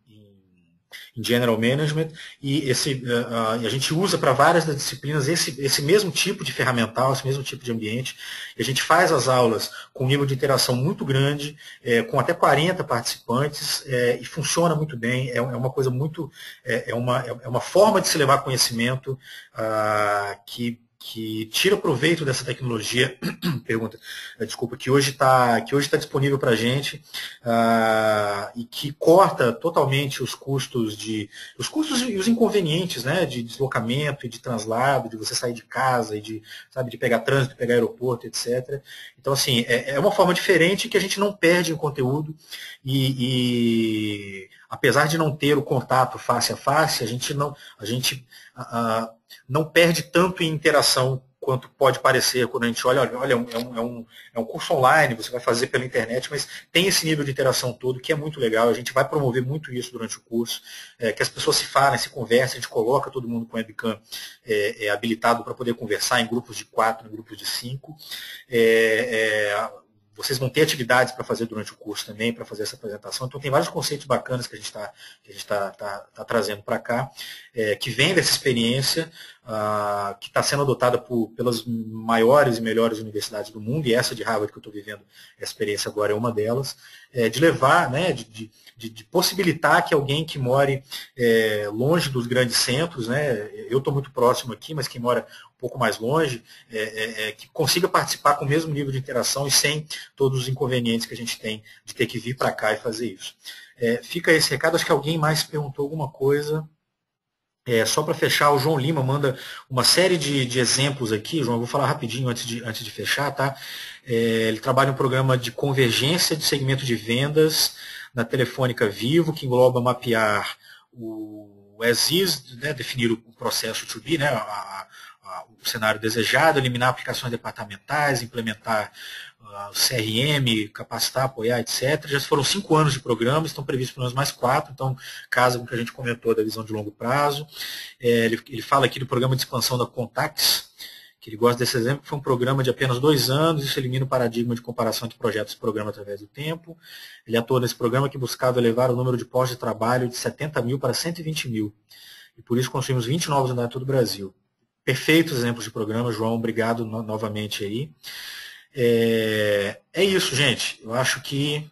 General Management, e a gente usa para várias das disciplinas esse mesmo tipo de ferramental, esse mesmo tipo de ambiente, e a gente faz as aulas com um nível de interação muito grande, com até 40 participantes, e funciona muito bem, é uma coisa muito, é uma forma de se levar conhecimento que tira proveito dessa tecnologia, desculpa, que hoje está disponível para a gente, e que corta totalmente os custos e os inconvenientes, né, de deslocamento e de translado, de você sair de casa e de pegar trânsito, pegar aeroporto, etc. Então, assim, é uma forma diferente que a gente não perde em conteúdo e apesar de não ter o contato face a face, a gente não perde tanto em interação quanto pode parecer quando a gente olha, é um curso online, você vai fazer pela internet, mas tem esse nível de interação todo que é muito legal, a gente vai promover muito isso durante o curso, que as pessoas se falem, se conversem, a gente coloca todo mundo com webcam habilitado para poder conversar em grupos de 4, em grupos de 5, vocês vão ter atividades para fazer durante o curso também, para fazer essa apresentação. Então tem vários conceitos bacanas que a gente está trazendo para cá, que vem dessa experiência, que está sendo adotada pelas maiores e melhores universidades do mundo, e essa de Harvard que eu estou vivendo, essa experiência agora é uma delas, de levar, né, de possibilitar que alguém que more longe dos grandes centros, né, eu estou muito próximo aqui, mas quem mora um pouco mais longe, que consiga participar com o mesmo nível de interação e sem todos os inconvenientes que a gente tem de ter que vir para cá e fazer isso. Fica esse recado, acho que alguém mais perguntou alguma coisa. Só para fechar, o João Lima manda uma série de exemplos aqui. João, eu vou falar rapidinho antes de fechar, tá? Ele trabalha em um programa de convergência de segmento de vendas na Telefônica Vivo, que engloba mapear o as-is, né, definir o processo to be, né, o cenário desejado, eliminar aplicações departamentais, implementar o CRM, capacitar, apoiar, etc. Já foram 5 anos de programa, estão previstos pelo menos mais 4, então casa com o que a gente comentou da visão de longo prazo. Ele fala aqui do programa de expansão da Contax, que ele gosta desse exemplo, que foi um programa de apenas 2 anos, isso elimina o paradigma de comparação entre projetos e programa através do tempo. Ele atua nesse programa que buscava elevar o número de postos de trabalho de 70 mil para 120 mil, e por isso construímos 20 novos unidades em todo o Brasil. Perfeitos exemplos de programa, João, obrigado novamente aí. É isso, gente. Eu acho que,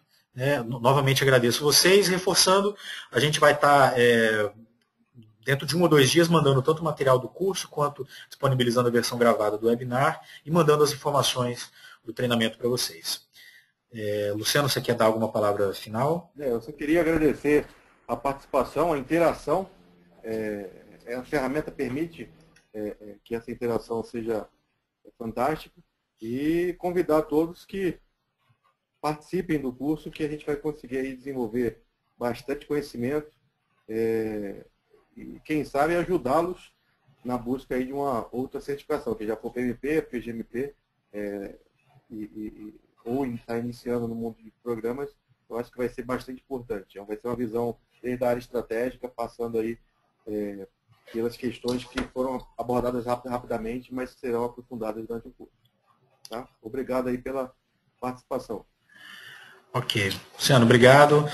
novamente agradeço vocês, reforçando, a gente vai estar dentro de 1 ou 2 dias mandando tanto o material do curso, quanto disponibilizando a versão gravada do webinar e mandando as informações do treinamento para vocês. Luciano, você quer dar alguma palavra final? Eu só queria agradecer a participação, a interação. A ferramenta permite que essa interação seja fantástica e convidar todos que participem do curso, que a gente vai conseguir aí desenvolver bastante conhecimento e, quem sabe, ajudá-los na busca aí de uma outra certificação, que já for PMP, PGMP, ou está iniciando no mundo de programas. Eu acho que vai ser bastante importante. Vai ser uma visão desde a área estratégica, passando aí pelas questões que foram abordadas rapidamente, mas serão aprofundadas durante o curso. Tá? Obrigado aí pela participação. Ok. Luciano, obrigado.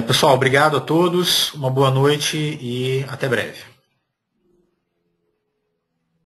Pessoal, obrigado a todos, uma boa noite e até breve.